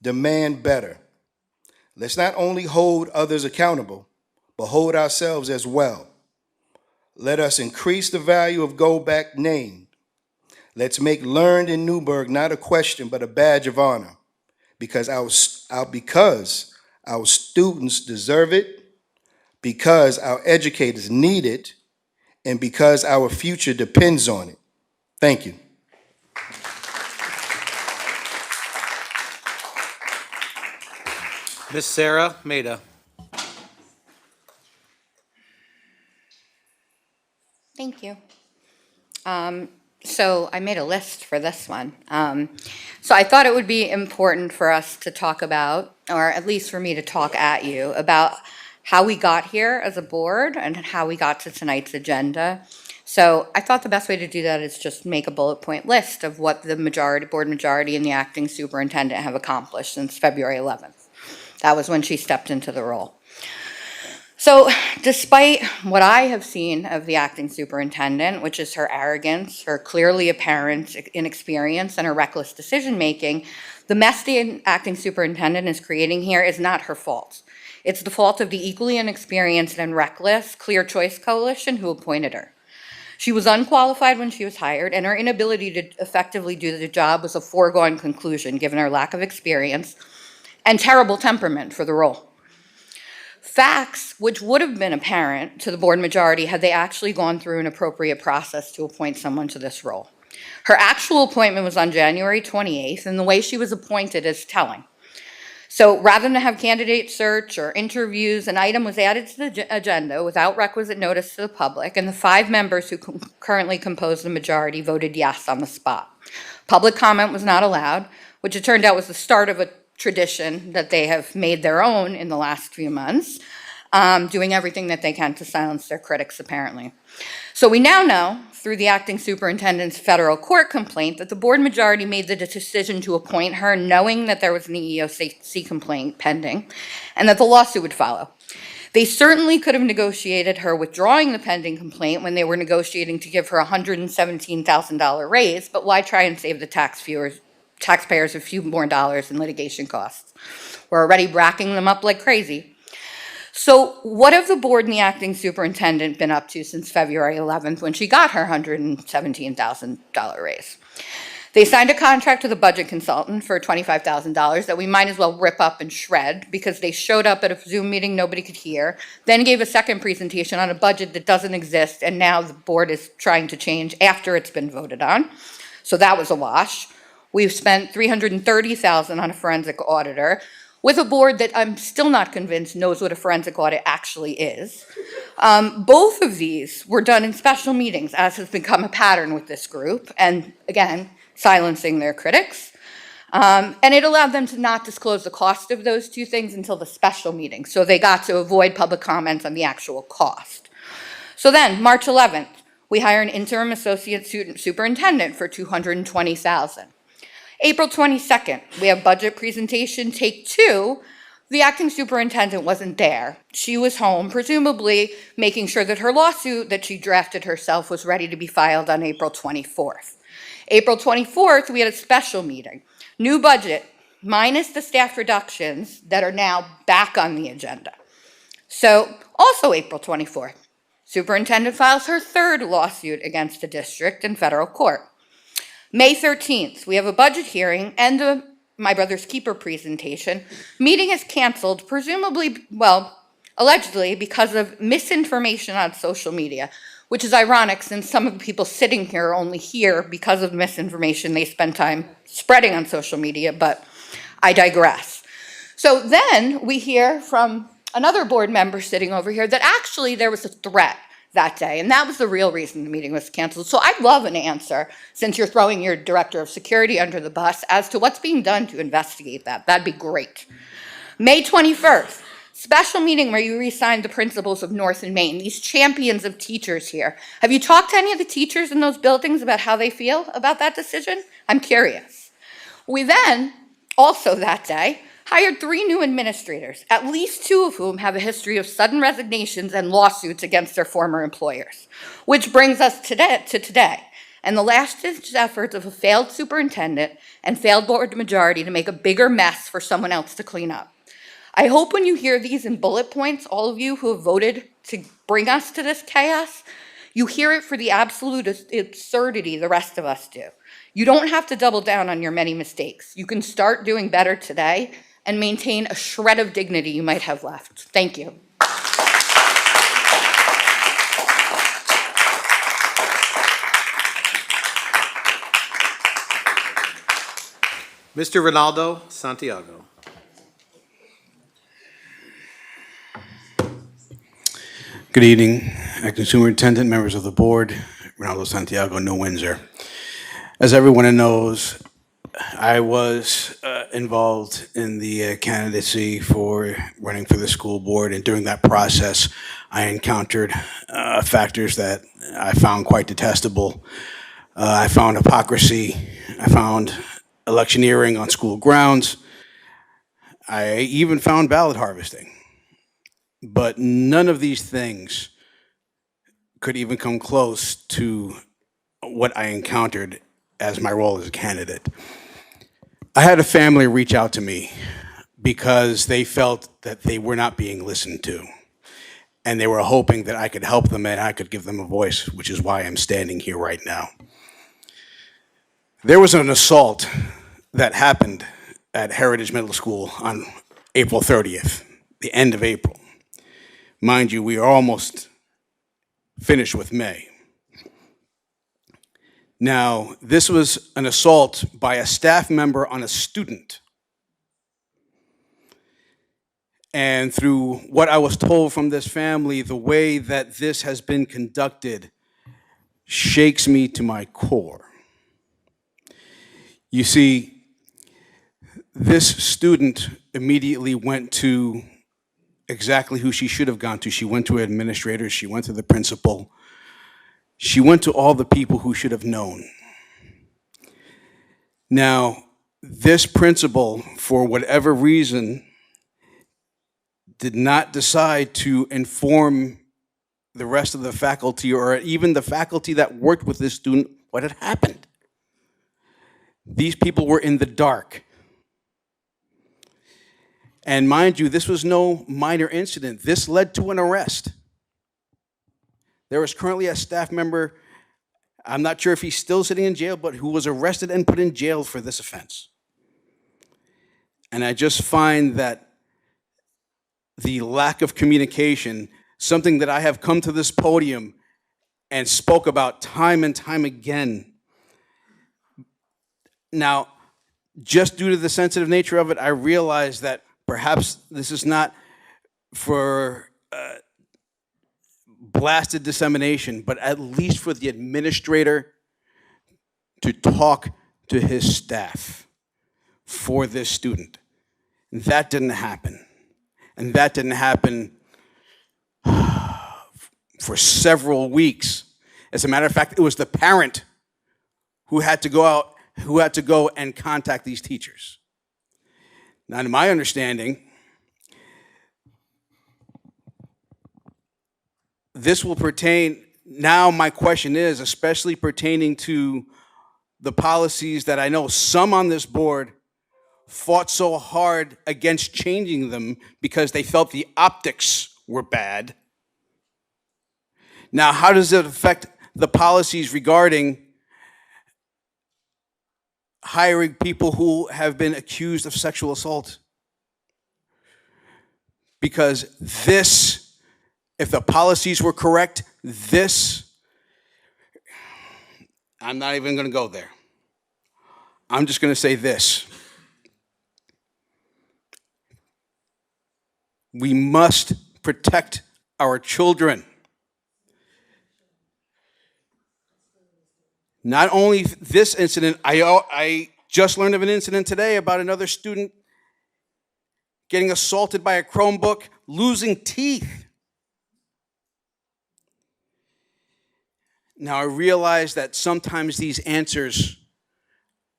demand better. Let's not only hold others accountable, but hold ourselves as well. Let us increase the value of Go Back named. Let's make learned in Newburgh not a question, but a badge of honor, because our students deserve it, because our educators need it, and because our future depends on it. Thank you. Ms. Sarah Maida. Thank you. So I made a list for this one. So I thought it would be important for us to talk about, or at least for me to talk at you, about how we got here as a board and how we got to tonight's agenda. So I thought the best way to do that is just make a bullet point list of what the board majority and the acting superintendent have accomplished since February 11th. That was when she stepped into the role. So despite what I have seen of the acting superintendent, which is her arrogance, her clearly apparent inexperience, and her reckless decision-making, the mess the acting superintendent is creating here is not her fault. It's the fault of the equally inexperienced and reckless Clear Choice Coalition who appointed her. She was unqualified when she was hired, and her inability to effectively do the job was a foregone conclusion given her lack of experience and terrible temperament for the role. Facts which would have been apparent to the board majority had they actually gone through an appropriate process to appoint someone to this role. Her actual appointment was on January 28th, and the way she was appointed is telling. So rather than have candidate search or interviews, an item was added to the agenda without requisite notice to the public, and the 5 members who currently compose the majority voted yes on the spot. Public comment was not allowed, which it turned out was the start of a tradition that they have made their own in the last few months, doing everything that they can to silence their critics, apparently. So we now know, through the acting superintendent's federal court complaint, that the board majority made the decision to appoint her knowing that there was an EEOC complaint pending and that the lawsuit would follow. They certainly could have negotiated her withdrawing the pending complaint when they were negotiating to give her a $117,000 raise, but why try and save the taxpayers a few more dollars in litigation costs? We're already racking them up like crazy. So what have the board and the acting superintendent been up to since February 11th when she got her $117,000 raise? They signed a contract with a budget consultant for $25,000 that we might as well rip up and shred because they showed up at a Zoom meeting nobody could hear, then gave a second presentation on a budget that doesn't exist, and now the board is trying to change after it's been voted on. So that was a wash. We've spent $330,000 on a forensic auditor with a board that I'm still not convinced knows what a forensic audit actually is. Both of these were done in special meetings, as has become a pattern with this group, and again, silencing their critics. And it allowed them to not disclose the cost of those two things until the special meeting, so they got to avoid public comments on the actual cost. So then, March 11th, we hire an interim associate superintendent for $220,000. April 22nd, we have budget presentation, take 2. The acting superintendent wasn't there. She was home, presumably making sure that her lawsuit that she drafted herself was ready to be filed on April 24th. April 24th, we had a special meeting. New budget, minus the staff reductions that are now back on the agenda. So, also April 24th, superintendent files her 3rd lawsuit against the district in federal court. May 13th, we have a budget hearing and a My Brother's Keeper presentation. Meeting is canceled, presumably, well, allegedly because of misinformation on social media, which is ironic since some of the people sitting here are only here because of misinformation they spend time spreading on social media, but I digress. So then we hear from another board member sitting over here that actually there was a threat that day, and that was the real reason the meeting was canceled. So I'd love an answer, since you're throwing your director of security under the bus, as to what's being done to investigate that. That'd be great. May 21st, Special meeting where you re-signed the principals of North and Main, these champions of teachers here. Have you talked to any of the teachers in those buildings about how they feel about that decision? I'm curious. We then, also that day, hired 3 new administrators, at least 2 of whom have a history of sudden resignations and lawsuits against their former employers. Which brings us to today, and the last-ditch efforts of a failed superintendent and failed board majority to make a bigger mess for someone else to clean up. I hope when you hear these in bullet points, all of you who have voted to bring us to this chaos, you hear it for the absolute absurdity the rest of us do. You don't have to double down on your many mistakes. You can start doing better today and maintain a shred of dignity you might have left. Thank you. Mr. Ronaldo Santiago. Good evening, Acting Superintendent, members of the board, Ronaldo Santiago, New Windsor. As everyone knows, I was involved in the candidacy for running for the school board, and during that process, I encountered factors that I found quite detestable. I found hypocrisy. I found electioneering on school grounds. I even found ballot harvesting. But none of these things could even come close to what I encountered as my role as a candidate. I had a family reach out to me because they felt that they were not being listened to. And they were hoping that I could help them and I could give them a voice, which is why I'm standing here right now. There was an assault that happened at Heritage Middle School on April 30th, the end of April. Mind you, we are almost finished with May. Now, this was an assault by a staff member on a student. And through what I was told from this family, the way that this has been conducted shakes me to my core. You see, this student immediately went to exactly who she should have gone to. She went to administrators, she went to the principal, she went to all the people who should have known. Now, this principal, for whatever reason, did not decide to inform the rest of the faculty or even the faculty that worked with this student what had happened. These people were in the dark. And mind you, this was no minor incident. This led to an arrest. There is currently a staff member, I'm not sure if he's still sitting in jail, but who was arrested and put in jail for this offense. And I just find that the lack of communication, something that I have come to this podium and spoke about time and time again. Now, just due to the sensitive nature of it, I realize that perhaps this is not for blasted dissemination, but at least for the administrator to talk to his staff for this student. That didn't happen. And that didn't happen for several weeks. As a matter of fact, it was the parent who had to go and contact these teachers. Now, in my understanding, this will pertain, now my question is, especially pertaining to the policies that I know some on this board fought so hard against changing them because they felt the optics were bad. Now, how does it affect the policies regarding hiring people who have been accused of sexual assault? Because this, if the policies were correct, this, I'm not even going to go there. I'm just going to say this. We must protect our children. Not only this incident, I just learned of an incident today about another student getting assaulted by a Chromebook, losing teeth. Now, I realize that sometimes these answers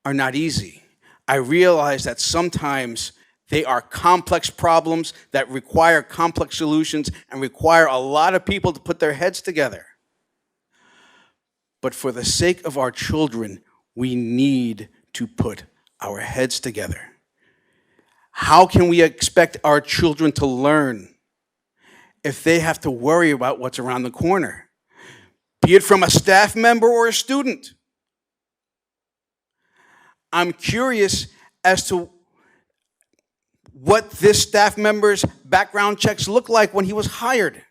are not easy. I realize that sometimes they are complex problems that require complex solutions and require a lot of people to put their heads together. But for the sake of our children, we need to put our heads together. How can we expect our children to learn if they have to worry about what's around the corner, be it from a staff member or a student? I'm curious as to what this staff member's background checks look like when he was hired.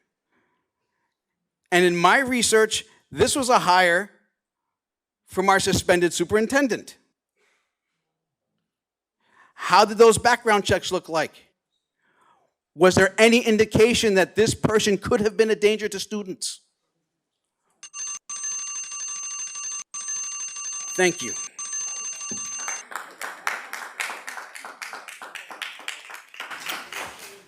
And in my research, this was a hire from our suspended superintendent. How did those background checks look like? Was there any indication that this person could have been a danger to students? Thank you.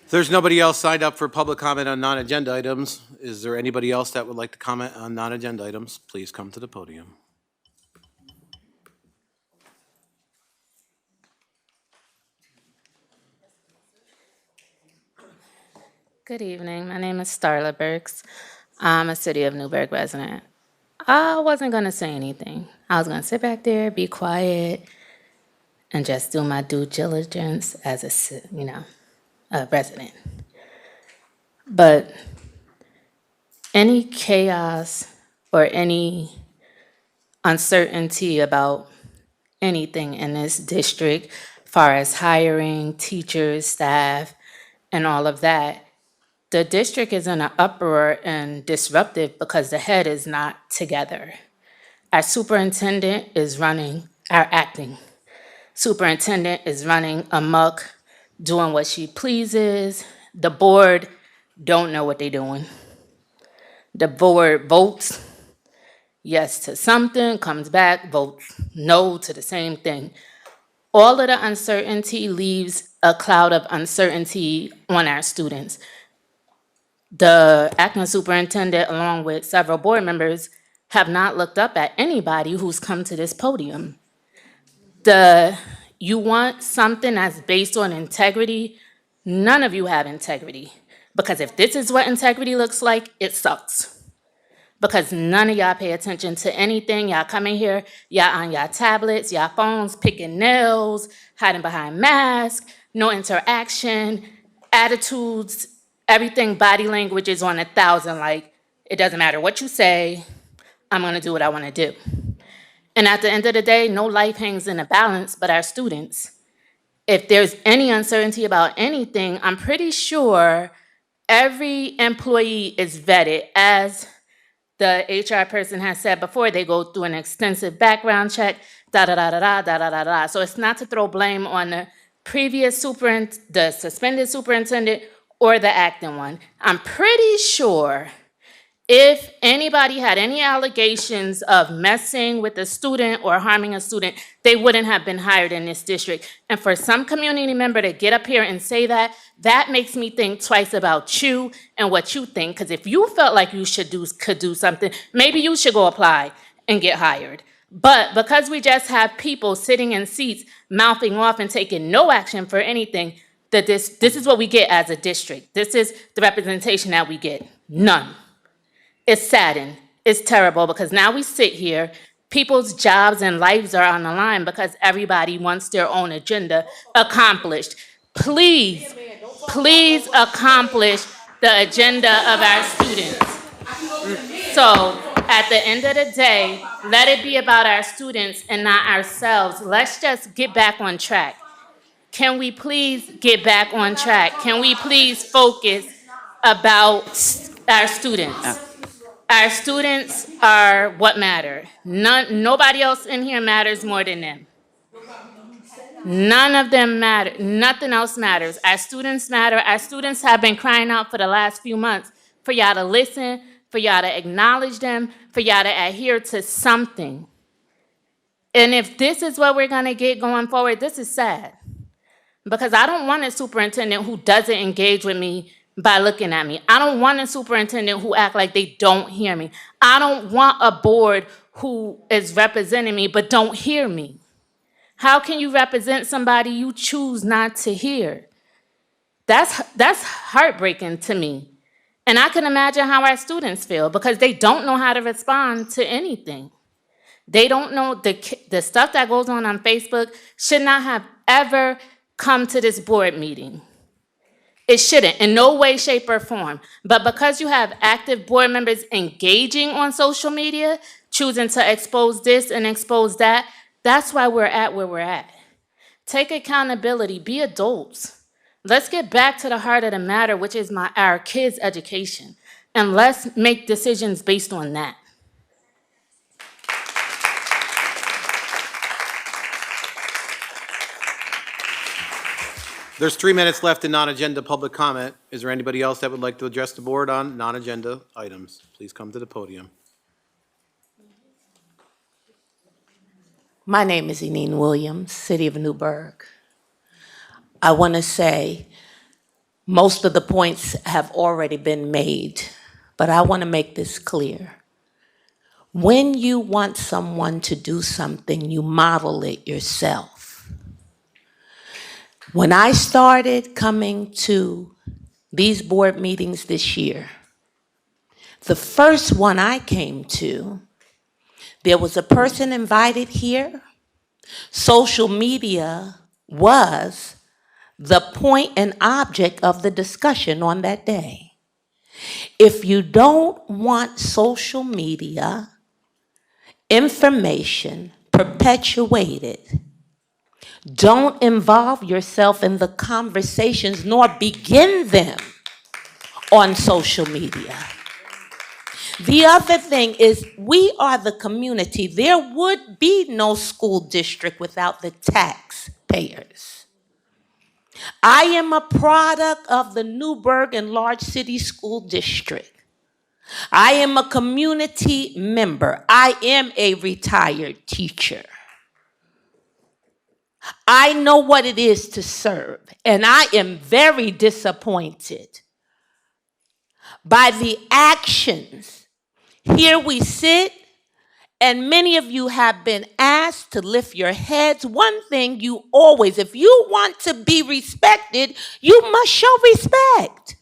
If there's nobody else signed up for public comment on non-agenda items, is there anybody else that would like to comment on non-agenda items? Please come to the podium. Good evening. My name is Starla Burks. I'm a City of Newburgh resident. I wasn't going to say anything. I was going to sit back there, be quiet, and just do my due diligence as a resident. But any chaos or any uncertainty about anything in this district, far as hiring, teachers, staff, and all of that, the district is in an uproar and disruptive because the head is not together. Our superintendent is running, our acting superintendent is running amok, doing what she pleases. The board don't know what they're doing. The board votes yes to something, comes back, votes no to the same thing. All of the uncertainty leaves a cloud of uncertainty on our students. The acting superintendent, along with several board members, have not looked up at anybody who's come to this podium. You want something that's based on integrity? None of you have integrity. Because if this is what integrity looks like, it sucks. Because none of y'all pay attention to anything. Y'all come in here, y'all on y'all tablets, y'all phones, picking nails, hiding behind masks, no interaction, attitudes, everything, body language is on 1,000. Like, it doesn't matter what you say, I'm gonna do what I wanna do. And at the end of the day, no life hangs in a balance but our students. If there's any uncertainty about anything, I'm pretty sure every employee is vetted. As the HR person has said before, they go through an extensive background check, da-da-da-da-da, da-da-da-da. So it's not to throw blame on the previous the suspended superintendent or the acting one. I'm pretty sure if anybody had any allegations of messing with a student or harming a student, they wouldn't have been hired in this district. And for some community member to get up here and say that, that makes me think twice about you and what you think. Because if you felt like you could do something, maybe you should go apply and get hired. But because we just have people sitting in seats, mouthing off and taking no action for anything, this is what we get as a district. This is the representation that we get. None. It's saddened. It's terrible because now we sit here, people's jobs and lives are on the line because everybody wants their own agenda accomplished. Please accomplish the agenda of our students. So at the end of the day, let it be about our students and not ourselves. Let's just get back on track. Can we please get back on track? Can we please focus about our students? Our students are what matter. Nobody else in here matters more than them. None of them matter. Nothing else matters. Our students matter. Our students have been crying out for the last few months for y'all to listen, for y'all to acknowledge them, for y'all to adhere to something. And if this is what we're going to get going forward, this is sad. Because I don't want a superintendent who doesn't engage with me by looking at me. I don't want a superintendent who act like they don't hear me. I don't want a board who is representing me but don't hear me. How can you represent somebody you choose not to hear? That's heartbreaking to me. And I can imagine how our students feel because they don't know how to respond to anything. They don't know the stuff that goes on Facebook should not have ever come to this board meeting. It shouldn't, in no way, shape, or form. But because you have active board members engaging on social media, choosing to expose this and expose that, that's why we're at where we're at. Take accountability, be adults. Let's get back to the heart of the matter, which is our kids' education. And let's make decisions based on that. There's 3 minutes left in non-agenda public comment. Is there anybody else that would like to address the board on non-agenda items? Please come to the podium. My name is Enene Williams, City of Newburgh. I want to say most of the points have already been made, but I want to make this clear. When you want someone to do something, you model it yourself. When I started coming to these board meetings this year, the first one I came to, there was a person invited here. Social media was the point and object of the discussion on that day. If you don't want social media information perpetuated, don't involve yourself in the conversations nor begin them on social media. The other thing is we are the community. There would be no school district without the taxpayers. I am a product of the Newburgh and Large City School District. I am a community member. I am a retired teacher. I know what it is to serve, and I am very disappointed by the actions. Here we sit, and many of you have been asked to lift your heads. One thing you always, if you want to be respected, you must show respect.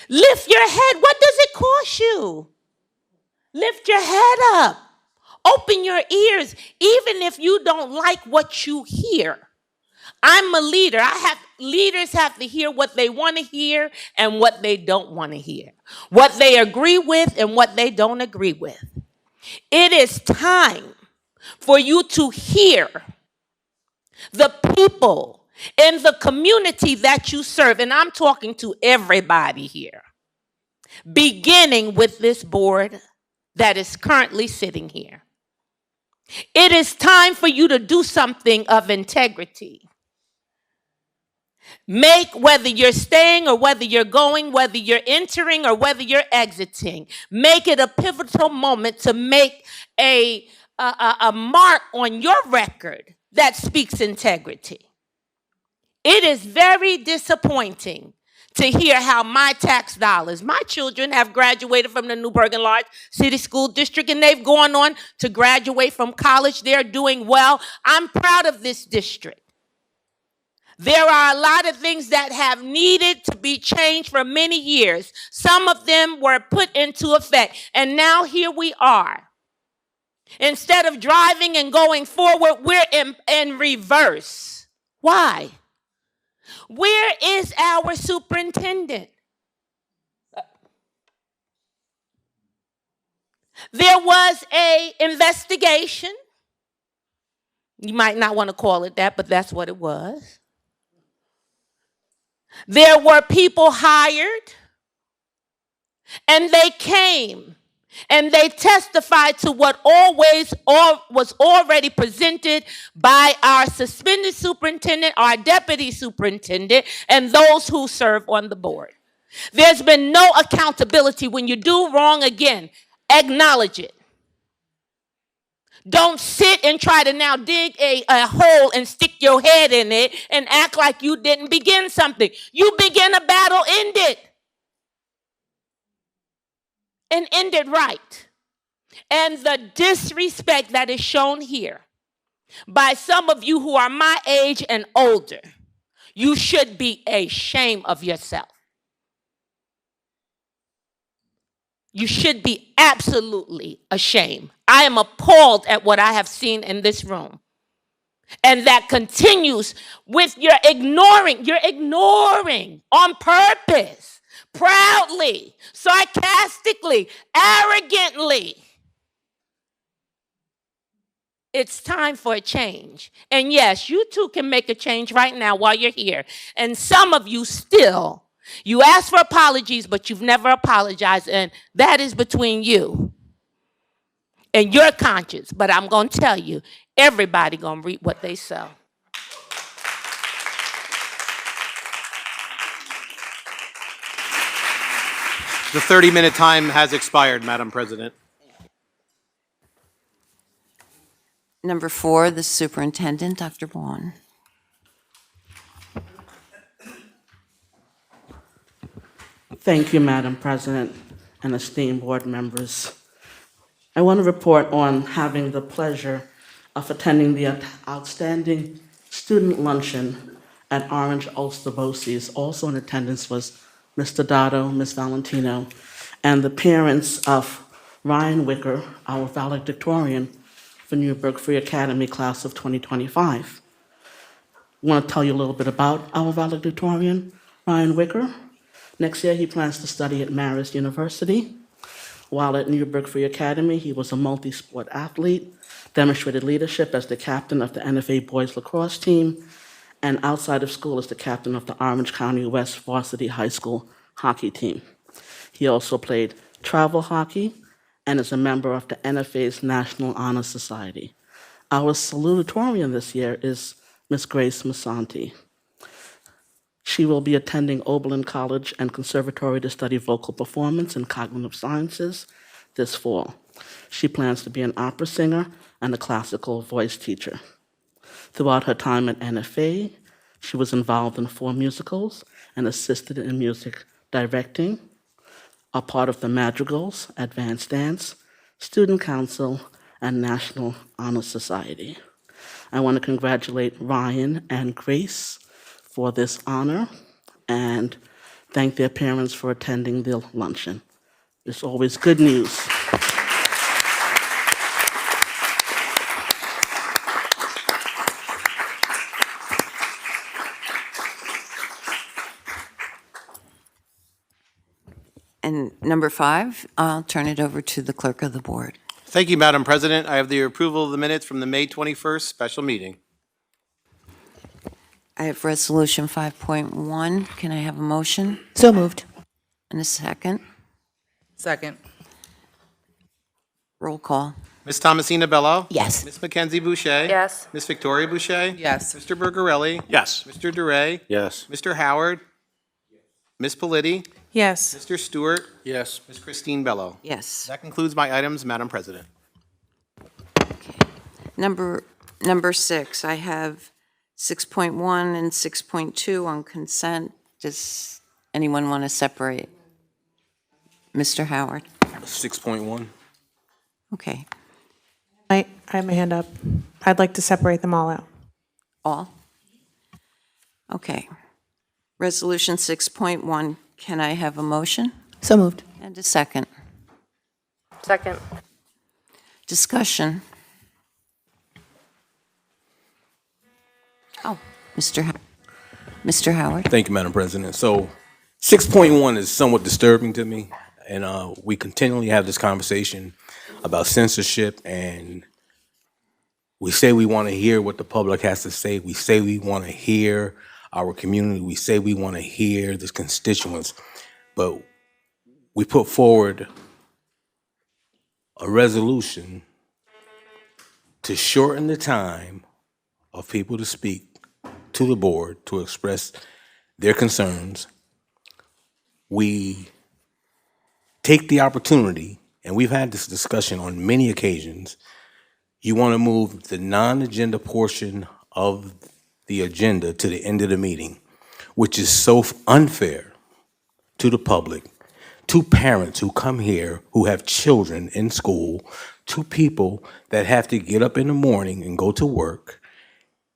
Lift your head. What does it cost you? Lift your head up. Open your ears, even if you don't like what you hear. I'm a leader. Leaders have to hear what they want to hear and what they don't want to hear. What they agree with and what they don't agree with. It is time for you to hear the people in the community that you serve. And I'm talking to everybody here, beginning with this board that is currently sitting here. It is time for you to do something of integrity. Make, whether you're staying or whether you're going, whether you're entering or whether you're exiting, make it a pivotal moment to make a mark on your record that speaks integrity. It is very disappointing to hear how my tax dollars, my children have graduated from the Newburgh and Large City School District, and they've gone on to graduate from college. They're doing well. I'm proud of this district. There are a lot of things that have needed to be changed for many years. Some of them were put into effect, and now here we are. Instead of driving and going forward, we're in reverse. Why? Where is our superintendent? There was an investigation. You might not want to call it that, but that's what it was. There were people hired, and they came, and they testified to what was already presented by our suspended superintendent, our deputy superintendent, and those who serve on the board. There's been no accountability. When you do wrong again, acknowledge it. Don't sit and try to now dig a hole and stick your head in it and act like you didn't begin something. You begin a battle, end it. And end it right. And the disrespect that is shown here by some of you who are my age and older, you should be ashamed of yourself. You should be absolutely ashamed. I am appalled at what I have seen in this room. And that continues with your ignoring on purpose, proudly, sarcastically, arrogantly. It's time for a change. And yes, you too can make a change right now while you're here. And some of you still, you ask for apologies, but you've never apologized. And that is between you and your conscience. But I'm going to tell you, everybody going to reap what they sow. The 30-minute time has expired, Madam President. Number 4, the superintendent, Dr. Vaughn. Thank you, Madam President and esteemed board members. I want to report on having the pleasure of attending the outstanding student luncheon at Orange Ulster BOCES. Also in attendance was Mr. Dotto, Ms. Valentino, and the parents of Ryan Wicker, our valedictorian for Newburgh Free Academy class of 2025. I want to tell you a little bit about our valedictorian, Ryan Wicker. Next year, he plans to study at Marist University. While at Newburgh Free Academy, he was a multi-sport athlete, demonstrated leadership as the captain of the NFA boys lacrosse team, and outside of school as the captain of the Orange County West Varsity High School hockey team. He also played travel hockey and is a member of the NFA's National Honor Society. Our salutatorian this year is Ms. Grace Masanti. She will be attending Oberlin College and Conservatory to study vocal performance and cognitive sciences this fall. She plans to be an opera singer and a classical voice teacher. Throughout her time at NFA, she was involved in 4 musicals and assisted in music directing, a part of the Madrigals, Advanced Dance, Student Council, and National Honor Society. I want to congratulate Ryan and Grace for this honor and thank their parents for attending the luncheon. It's always good news. And number 5, I'll turn it over to the clerk of the board. Thank you, Madam President. I have the approval of the minutes from the May 21st special meeting. I have resolution 5.1. Can I have a motion? So moved. And a second? Second. Roll call. Ms. Thomasina Bello? Yes. Ms. Mackenzie Boucher? Yes. Ms. Victoria Boucher? Yes. Mr. Bergarelli? Yes. Mr. DeRay? Yes. Mr. Howard? Ms. Politti? Yes. Mr. Stewart? Yes. Ms. Christine Bello? Yes. That concludes my items, Madam President. Number 6, I have 6.1 and 6.2 on consent. Does anyone want to separate? Mr. Howard? 6.1. Okay. I have my hand up. I'd like to separate them all out. All? Okay. Resolution 6.1, can I have a motion? So moved. And a second? Second. Discussion? Oh, Mr. Howard? Thank you, Madam President. So 6.1 is somewhat disturbing to me, and we continually have this conversation about censorship, and we say we want to hear what the public has to say. We say we want to hear our community. We say we want to hear the constituents, but we put forward a resolution to shorten the time of people to speak to the board to express their concerns. We take the opportunity, and we've had this discussion on many occasions, you want to move the non-agenda portion of the agenda to the end of the meeting, which is so unfair to the public, to parents who come here who have children in school, to people that have to get up in the morning and go to work.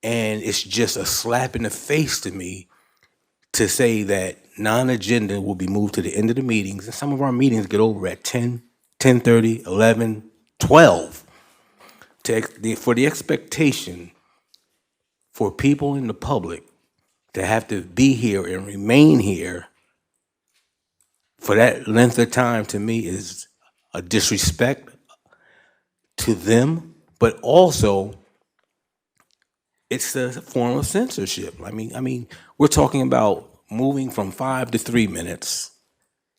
And it's just a slap in the face to me to say that non-agenda will be moved to the end of the meetings, and some of our meetings get over at 10, 10:30, 11, 12. For the expectation for people in the public to have to be here and remain here for that length of time, to me, is a disrespect to them, but also it's a form of censorship. I mean, we're talking about moving from 5 to 3 minutes,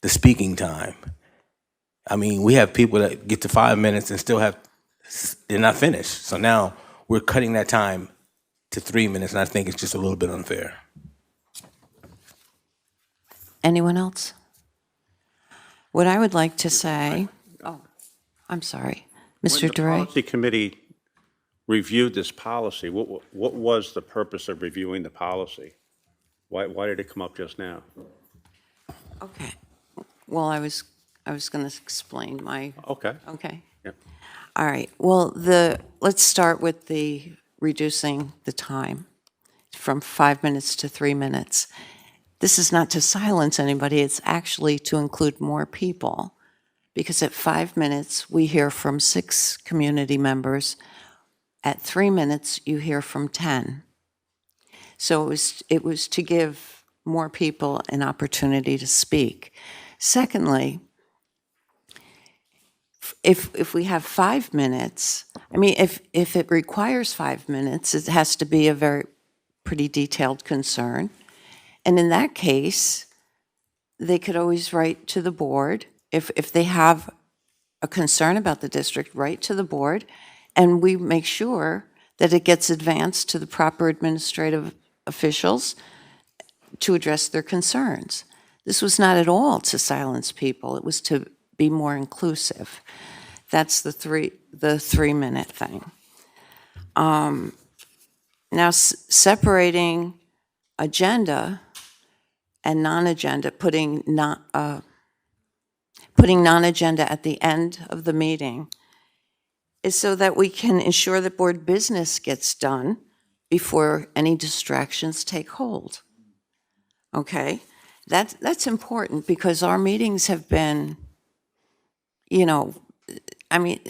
the speaking time. I mean, we have people that get to 5 minutes and they're not finished. So now we're cutting that time to 3 minutes, and I think it's just a little bit unfair. Anyone else? What I would like to say, I'm sorry, Mr. When the DeRay. policy committee reviewed this policy, what was the purpose of reviewing the policy? Why did it come up just now? Okay. Well, I was going to explain my. Okay. Okay. Yep. All right. Well, let's start with the reducing the time from 5 minutes to 3 minutes. This is not to silence anybody. It's actually to include more people, because at 5 minutes we hear from 6 community members. At 3 minutes you hear from 10. So it was to give more people an opportunity to speak. Secondly, if we have 5 minutes, I mean, if it requires 5 minutes, it has to be a pretty detailed concern. And in that case, they could always write to the board. If they have a concern about the district, write to the board, and we make sure that it gets advanced to the proper administrative officials to address their concerns. This was not at all to silence people. It was to be more inclusive. That's the 3 minute thing. Now, separating agenda and non-agenda, putting non-agenda at the end of the meeting, is so that we can ensure that board business gets done before any distractions take hold. Okay? That's important, because our meetings have been, I mean,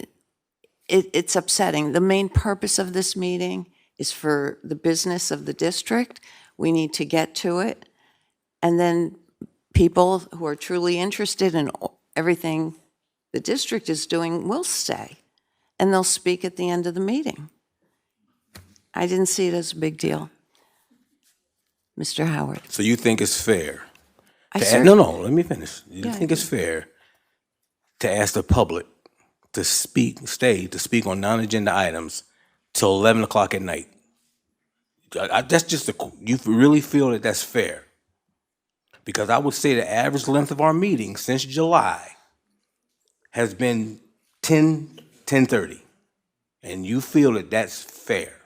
it's upsetting. The main purpose of this meeting is for the business of the district. We need to get to it. And then people who are truly interested in everything the district is doing will stay, and they'll speak at the end of the meeting. I didn't see it as a big deal. Mr. Howard. So you think it's fair? No, let me finish. You think it's fair to ask the public to speak on non-agenda items till 11 o'clock at night? That's just you really feel that that's fair? Because I would say the average length of our meeting since July has been 10:30, and you feel that that's fair?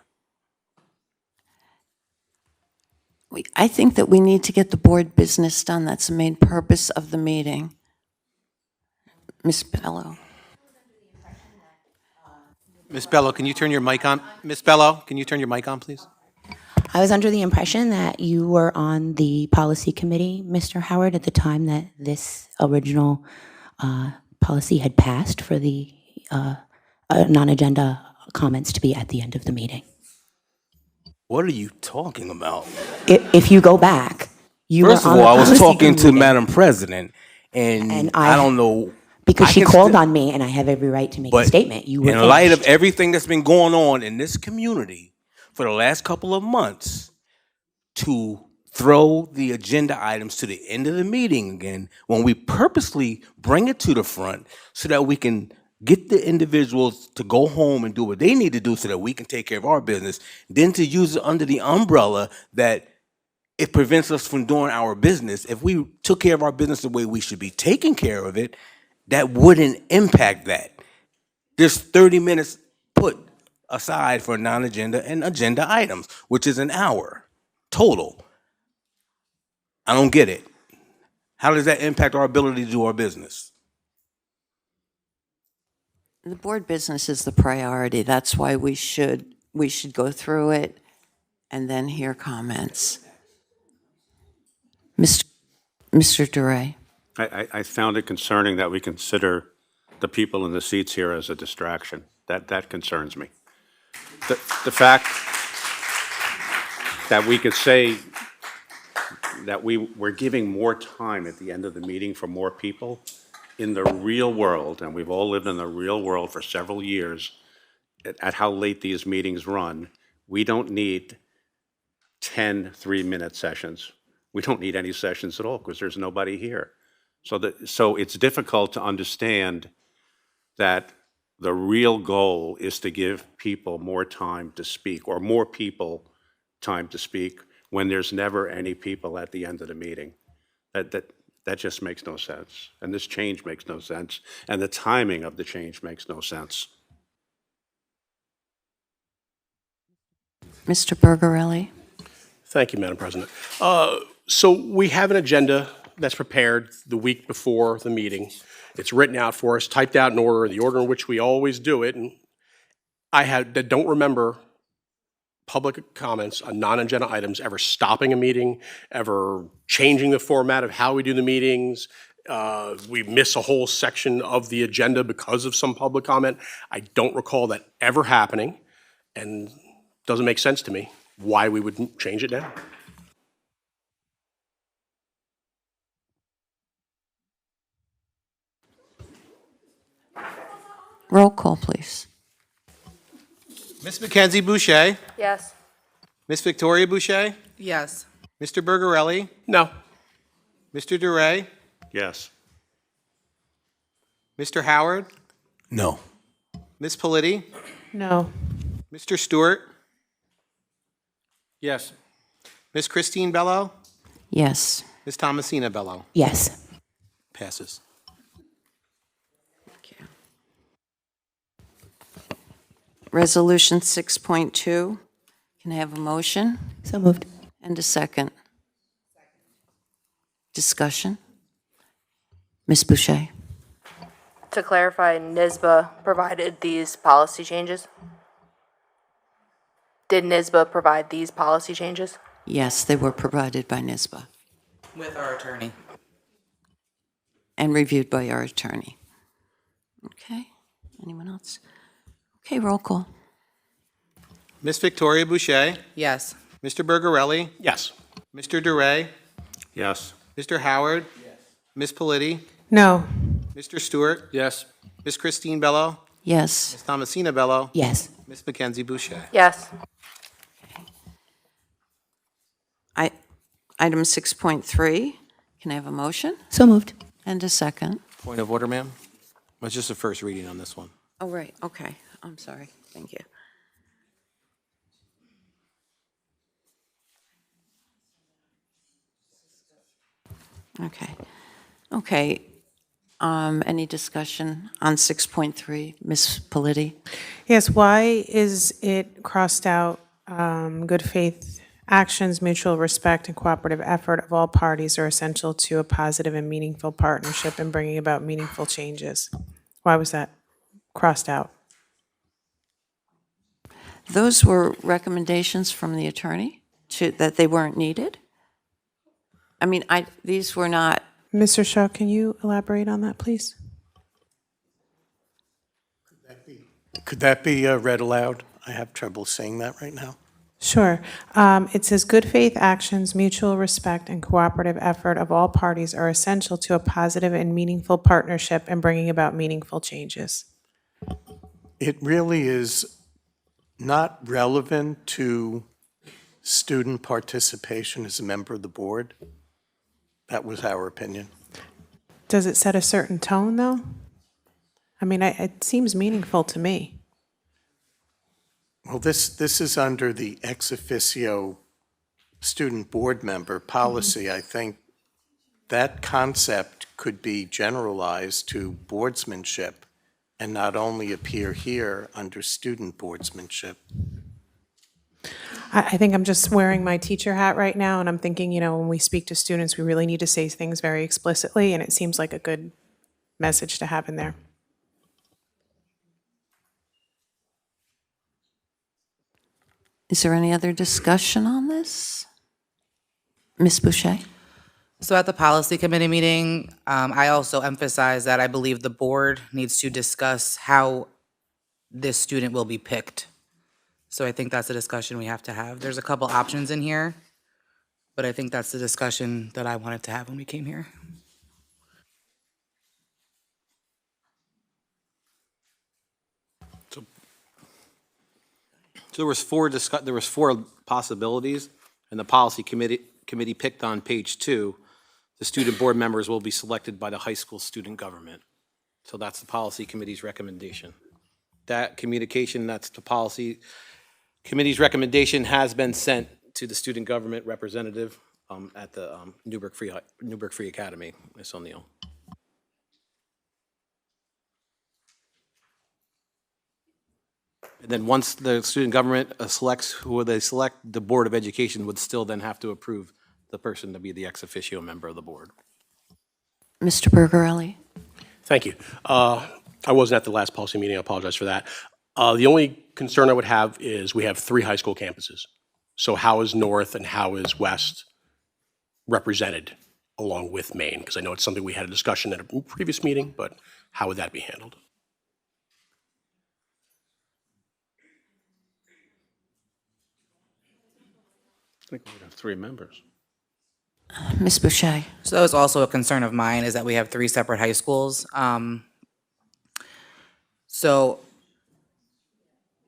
I think that we need to get the board business done. That's the main purpose of the meeting. Ms. Bello. Ms. Bello, can you turn your mic on? Ms. Bello, can you turn your mic on, please? I was under the impression that you were on the policy committee, Mr. Howard, at the time that this original policy had passed for the non-agenda comments to be at the end of the meeting. What are you talking about? If you go back, you First were of on all, I the was policy talking to committee. Madam President, and I don't know. Because I she can called still- on me, and I have every right to make a But statement. You were in light of finished. everything that's been going on in this community for the last couple of months, to throw the agenda items to the end of the meeting again, when we purposely bring it to the front so that we can get the individuals to go home and do what they need to do so that we can take care of our business, then to use it under the umbrella that it prevents us from doing our business. If we took care of our business the way we should be taking care of it, that wouldn't impact that. There's 30 minutes put aside for non-agenda and agenda items, which is an hour total. I don't get it. How does that impact our ability to do our business? The board business is the priority. That's why we should go through it and then hear comments. Mr. DeRay. I found it concerning that we consider the people in the seats here as a distraction. That concerns me. The fact that we could say that we're giving more time at the end of the meeting for more people in the real world, and we've all lived in the real world for several years, at how late these meetings run, we don't need 10 3-minute sessions. We don't need any sessions at all because there's nobody here. So it's difficult to understand that the real goal is to give people more time to speak, or more people time to speak, when there's never any people at the end of the meeting. That just makes no sense. And this change makes no sense. And the timing of the change makes no sense. Mr. Bergarelli. Thank you, Madam President. So we have an agenda that's prepared the week before the meeting. It's written out for us, typed out in order, the order in which we always do it. And I don't remember public comments on non-agenda items ever stopping a meeting, ever changing the format of how we do the meetings. We miss a whole section of the agenda because of some public comment. I don't recall that ever happening, and doesn't make sense to me why we would change it now. Roll call, please. Ms. Mackenzie Boucher? Yes. Ms. Victoria Boucher? Yes. Mr. Bergarelli? No. Mr. DeRay? Yes. Mr. Howard? No. Ms. Politi? No. Mr. Stewart? Yes. Ms. Christine Bello? Yes. Ms. Thomasina Bello? Yes. Passes. Resolution 6.2. Can I have a motion? So moved. And a second. Discussion? Ms. Boucher. To clarify, NISBA provided these policy changes? Did NISBA provide these policy changes? Yes, they were provided by NISBA With our attorney. and reviewed by our attorney. Okay, anyone else? Okay, roll call. Ms. Victoria Boucher? Yes. Mr. Bergarelli? Yes. Mr. DeRay? Yes. Mr. Howard? Yes. Ms. Politi? No. Mr. Stewart? Yes. Ms. Christine Bello? Yes. Ms. Thomasina Bello? Yes. Ms. Mackenzie Boucher? Yes. Item 6.3. Can I have a motion? So moved. And a second. Point of order, ma'am? It's just a first reading on this one. Oh, right, okay. I'm sorry. Thank you. Okay. Okay. Any discussion on 6.3? Ms. Politi? Yes, why is it crossed out, good faith actions, mutual respect, and cooperative effort of all parties are essential to a positive and meaningful partnership in bringing about meaningful changes? Why was that crossed out? Those were recommendations from the attorney that they weren't needed? I mean, these were not. Mr. Shaw, can you elaborate on that, please? Could that be read aloud? I have trouble saying that right now. Sure. It says, good faith actions, mutual respect, and cooperative effort of all parties are essential to a positive and meaningful partnership in bringing about meaningful changes. It really is not relevant to student participation as a member of the board. That was our opinion. Does it set a certain tone, though? I mean, it seems meaningful to me. Well, this is under the ex officio student board member policy. I think that concept could be generalized to boardsmanship and not only appear here under student boardsmanship. I think I'm just wearing my teacher hat right now, and I'm thinking, when we speak to students, we really need to say things very explicitly, and it seems like a good message to have in there. Is there any other discussion on this? Ms. Boucher? So at the policy committee meeting, I also emphasized that I believe the board needs to discuss how this student will be picked. So I think that's a discussion we have to have. There's a couple options in here, but I think that's the discussion that I wanted to have when we came here. So there was four possibilities, and the policy committee picked on page 2. The student board members will be selected by the high school student government. So that's the policy committee's recommendation. That communication, that's the policy committee's recommendation, has been sent to the student government representative at the Newburgh Free Academy, Ms. O'Neill. And then once the student government selects who they select, the Board of Education would still then have to approve the person to be the ex officio member of the board. Mr. Bergerelli? Thank you. I wasn't at the last policy meeting. I apologize for that. The only concern I would have is we have 3 high school campuses. So how is North and how is West represented along with Maine? Because I know it's something we had a discussion at a previous meeting, but how would that be handled? I think we would have 3 members. Ms. Boucher? So that was also a concern of mine, is that we have 3 separate high schools. So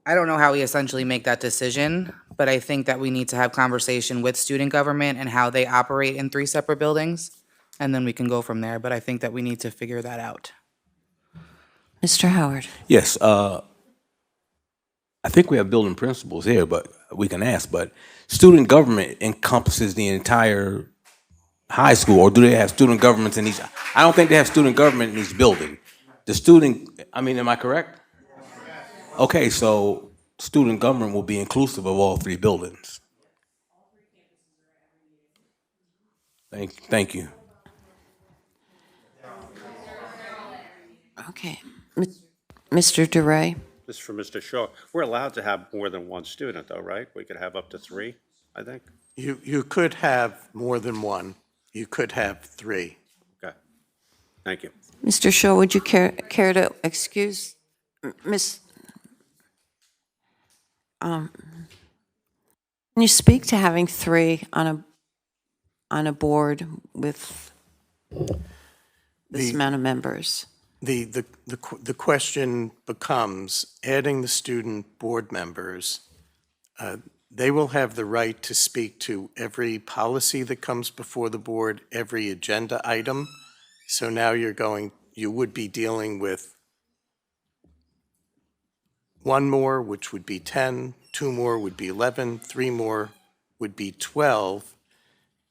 I don't know how we essentially make that decision, but I think that we need to have conversation with student government and how they operate in 3 separate buildings, and then we can go from there. But I think that we need to figure that out. Mr. Howard? Yes, I think we have building principals here, but we can ask, but student government encompasses the entire high school, or do they have student governments in each? I don't think they have student government in each building. Am I correct? Okay, so student government will be inclusive of all 3 buildings. Thank you. Okay. Mr. DeRay? This is for Mr. Shaw. We're allowed to have more than 1 student, though, right? We could have up to 3, I think. You could have more than 1. You could have 3. Okay. Thank you. Mr. Shaw, would you care to excuse Miss? Can you speak to having 3 on a board with this amount of members? The question becomes, adding the student board members, they will have the right to speak to every policy that comes before the board, every agenda item. So now you would be dealing with 1 more, which would be 10, 2 more would be 11, 3 more would be 12,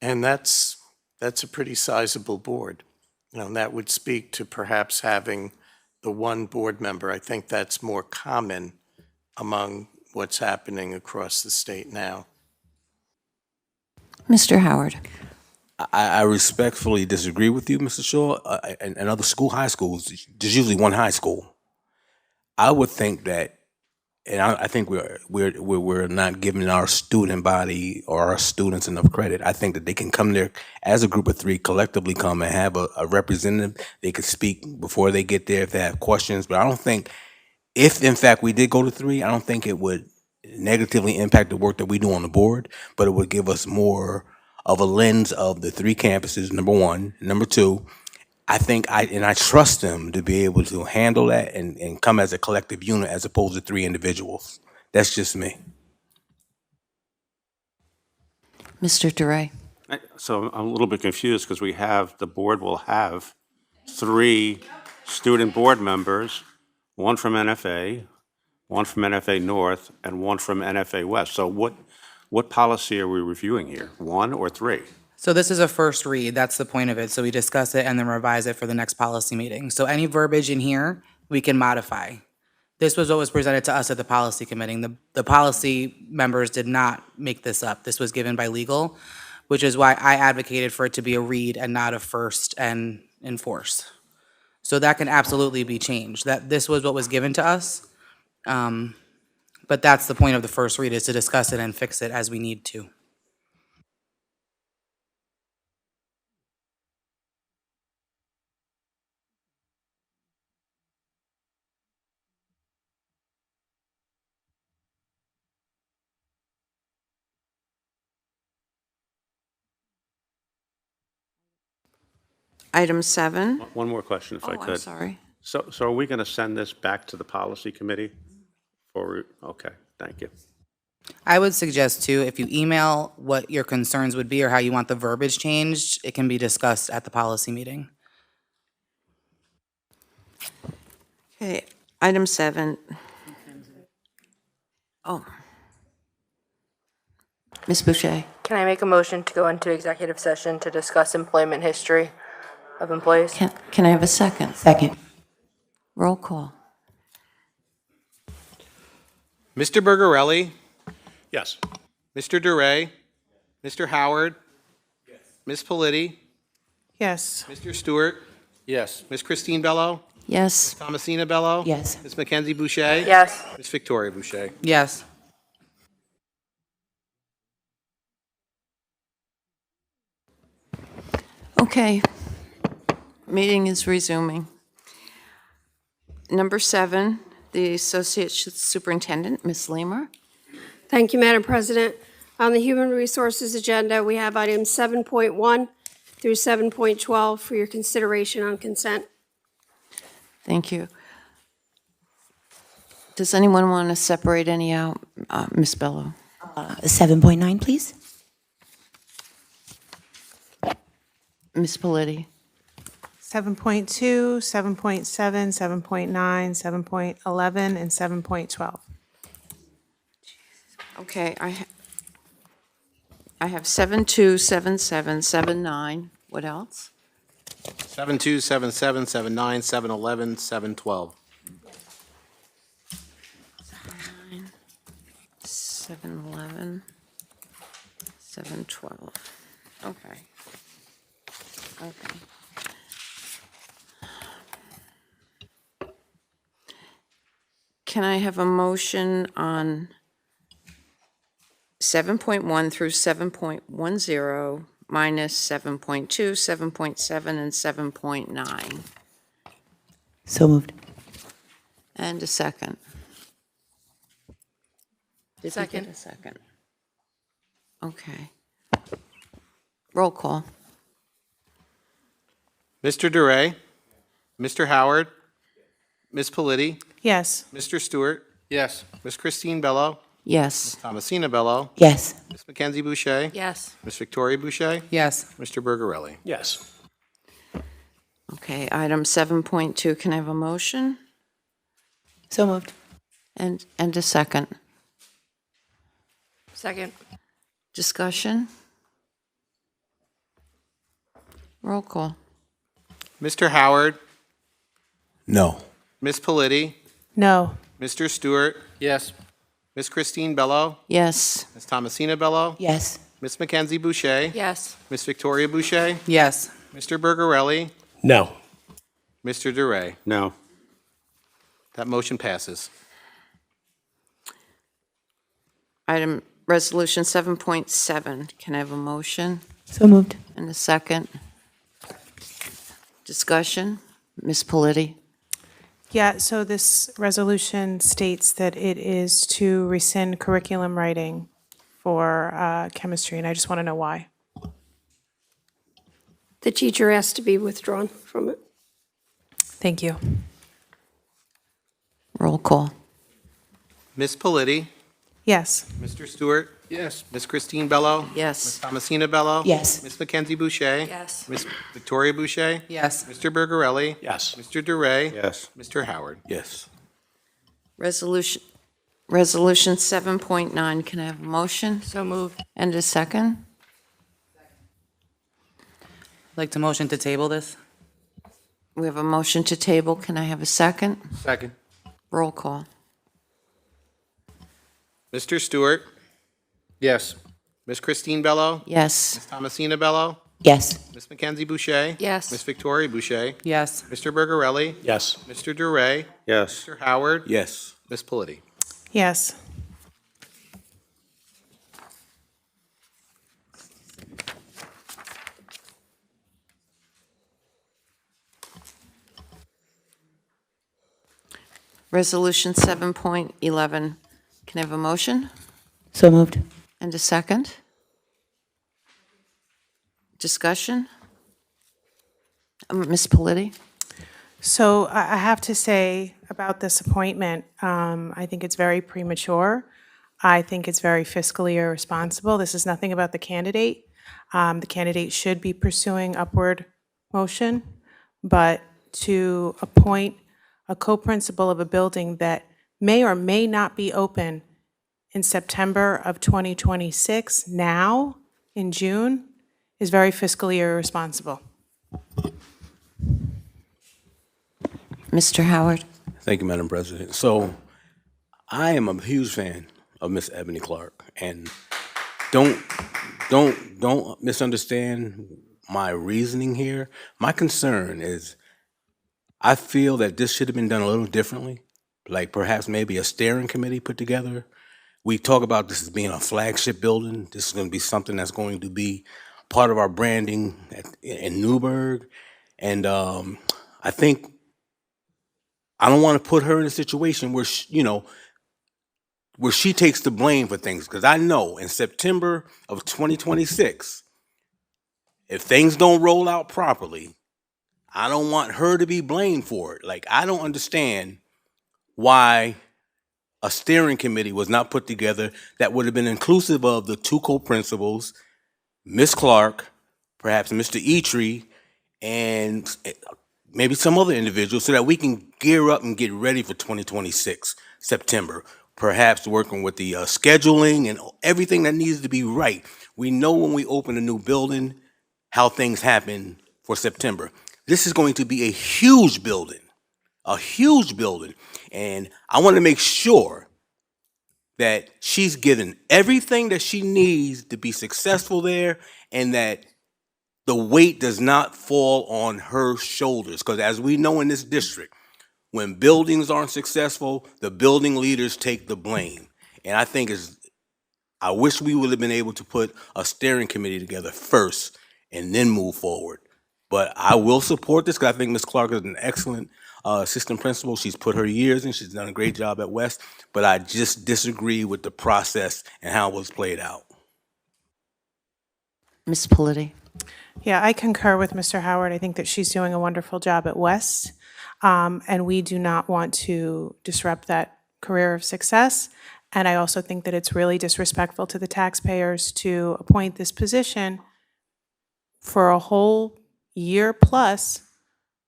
and that's a pretty sizable board. And that would speak to perhaps having the 1 board member. I think that's more common among what's happening across the state now. Mr. Howard? I respectfully disagree with you, Mr. Shaw. In other high schools, there's usually 1 high school. I would think that, and I think we're not giving our student body or our students enough credit. I think that they can come there as a group of 3, collectively come and have a representative. They could speak before they get there if they have questions. But I don't think, if in fact we did go to 3, I don't think it would negatively impact the work that we do on the board, but it would give us more of a lens of the 3 campuses, number 1. Number 2, I think I trust them to be able to handle that and come as a collective unit as opposed to 3 individuals. That's just me. Mr. DeRay? So I'm a little bit confused because the board will have 3 student board members, 1 from NFA, 1 from NFA North, and 1 from NFA West. So what policy are we reviewing here? 1 or 3? So this is a first read, that's the point of it. So we discuss it and then revise it for the next policy meeting. So any verbiage in here we can modify. This was what was presented to us at the policy committee. The policy members did not make this up. This was given by legal, which is why I advocated for it to be a read and not a first and enforce. So that can absolutely be changed. That this was what was given to us. But that's the point of the first read, is to discuss it and fix it as we need to. Item 7. One more question, if I Oh, could. I'm sorry. So are we going to send this back to the policy committee? Okay, thank you. I would suggest too, if you email what your concerns would be or how you want the verbiage changed, it can be discussed at the policy meeting. Okay, item 7. Oh. Ms. Boucher? Can I make a motion to go into executive session to discuss employment history of employees? Can I have a second? Second. Roll call. Mr. Bergarelli, Yes. Mr. Duray, Mr. Howard, Ms. Politi, Yes. Mr. Stewart, Yes. Ms. Christine Bello, Yes. Thomasina Bello. Yes. Ms. Mackenzie Boucher. Yes. Ms. Victoria Boucher. Yes. Okay. Meeting is resuming. Number 7, the Associate Superintendent, Ms. Leamer. Thank you, Madam President. On the Human Resources agenda, we have items 7.1 through 7.12 for your consideration on consent. Thank you. Does anyone want to separate any out? Ms. Bello? 7.9, please. Ms. Politi? 7.2, 7.7, 7.9, 7.11, and 7.12. Okay, I have 7.2, 7.7, 7.9. What else? 7.2, 7.7, 7.9, 7.11, 7.12. 7.11, 7.12. Okay. Okay. Can I have a motion on 7.1 through 7.10 minus 7.2, 7.7, and 7.9? So moved. And a second. Did we Second. get a second? Okay. Roll call. Mr. Duray, Mr. Howard, Ms. Politi, Yes. Mr. Stewart. Yes. Ms. Christine Bello, Yes. Thomasina Bello, Yes. Ms. Mackenzie Boucher. Yes. Ms. Victoria Boucher. Yes. Mr. Bergarelli. Yes. Okay, item 7.2, can I have a motion? So moved. And a second. Second. Discussion? Roll call. Mr. Howard, No. Ms. Politi, No. Mr. Stewart. Yes. Ms. Christine Bello, Yes. Ms. Thomasina Bello, Yes. Ms. Mackenzie Boucher. Yes. Ms. Victoria Boucher. Yes. Mr. Bergarelli, No. Mr. Duray. No. That motion passes. Item, resolution 7.7, can I have a motion? So moved. And a second? Discussion? Ms. Politi? Yeah, so this resolution states that it is to rescind curriculum writing for chemistry, and I just want to know why. The teacher asked to be withdrawn from it. Thank you. Roll call. Ms. Politi, Yes. Mr. Stewart. Yes. Ms. Christine Bello. Yes. Ms. Thomasina Bello. Yes. Ms. Mackenzie Boucher. Yes. Ms. Victoria Boucher. Yes. Mr. Bergarelli. Yes. Mr. Duray. Yes. Mr. Howard. Yes. Resolution 7.9, can I have a motion? So moved. And a second? Like to motion to table this? We have a motion to table. Can I have a second? Second. Roll call. Mr. Stewart? Yes. Ms. Christine Bello? Yes. Ms. Thomasina Bello? Yes. Ms. Mackenzie Boucher? Yes. Ms. Victoria Boucher? Yes. Mr. Bergarelli? Yes. Mr. Duray? Yes. Mr. Howard? Yes. Ms. Politi? Yes. Resolution 7.11. Can I have a motion So moved. and a second? Discussion? Ms. Politi? So I have to say about this appointment, I think it's very premature. I think it's very fiscally irresponsible. This is nothing about the candidate. The candidate should be pursuing upward motion, but to appoint a co-principal of a building that may or may not be open in September of 2026, now, in June, is very fiscally irresponsible. Mr. Howard? Thank you, Madam President. So I am a huge fan of Miss Ebony Clark, and don't misunderstand my reasoning here. My concern is I feel that this should have been done a little differently, like perhaps maybe a steering committee put together. We talk about this as being a flagship building. This is going to be something that's going to be part of our branding in Newburgh. And I think I don't want to put her in a situation where, where she takes the blame for things. Because I know in September of 2026, if things don't roll out properly, I don't want her to be blamed for it. Like, I don't understand why a steering committee was not put together that would have been inclusive of the two co-principals, Ms. Clark, perhaps Mr. Eatree, and maybe some other individuals, so that we can gear up and get ready for 2026, September. Perhaps working with the scheduling and everything that needs to be right. We know when we open a new building how things happen for September. This is going to be a huge building, and I want to make sure that she's given everything that she needs to be successful there, and that the weight does not fall on her shoulders. Because as we know in this district, when buildings aren't successful, the building leaders take the blame. And I wish we would have been able to put a steering committee together first and then move forward. But I will support this because I think Ms. Clark is an excellent assistant principal. She's put her years in. She's done a great job at West. But I just disagree with the process and how it was played out. Ms. Politi? Yeah, I concur with Mr. Howard. I think that she's doing a wonderful job at West, and we do not want to disrupt that career of success. And I also think that it's really disrespectful to the taxpayers to appoint this position for a whole year plus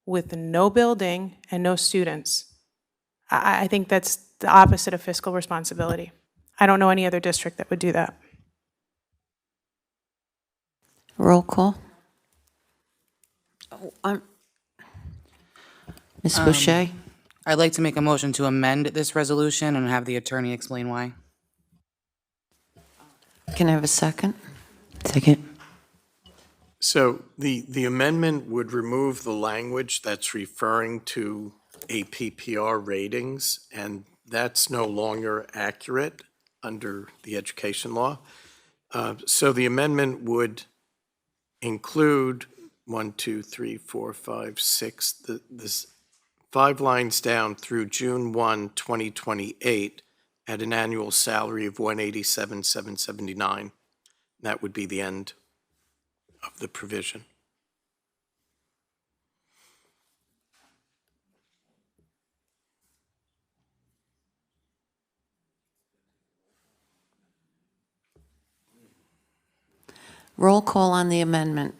with no building and no students. I think that's the opposite of fiscal responsibility. I don't know any other district that would do that. Roll call. Ms. Boucher? I'd like to make a motion to amend this resolution and have the attorney explain why. Can I have a second? Second. So the amendment would remove the language that's referring to APPR ratings, and that's no longer accurate under the education law. So the amendment would include 1, 2, 3, 4, 5, 6, this 5 lines down through June 1, 2028 at an annual salary of $187,779. That would be the end of the provision. Roll call on the amendment.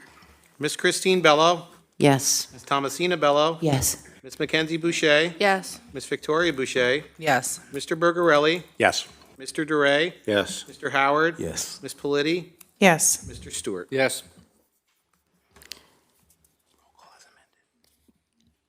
Ms. Christine Bello? Yes. Ms. Thomasina Bello? Yes. Ms. Mackenzie Boucher? Yes. Ms. Victoria Boucher? Yes. Mr. Bergarelli? Yes. Mr. Duray? Yes. Mr. Howard? Yes. Ms. Politi? Yes. Mr. Stewart? Yes.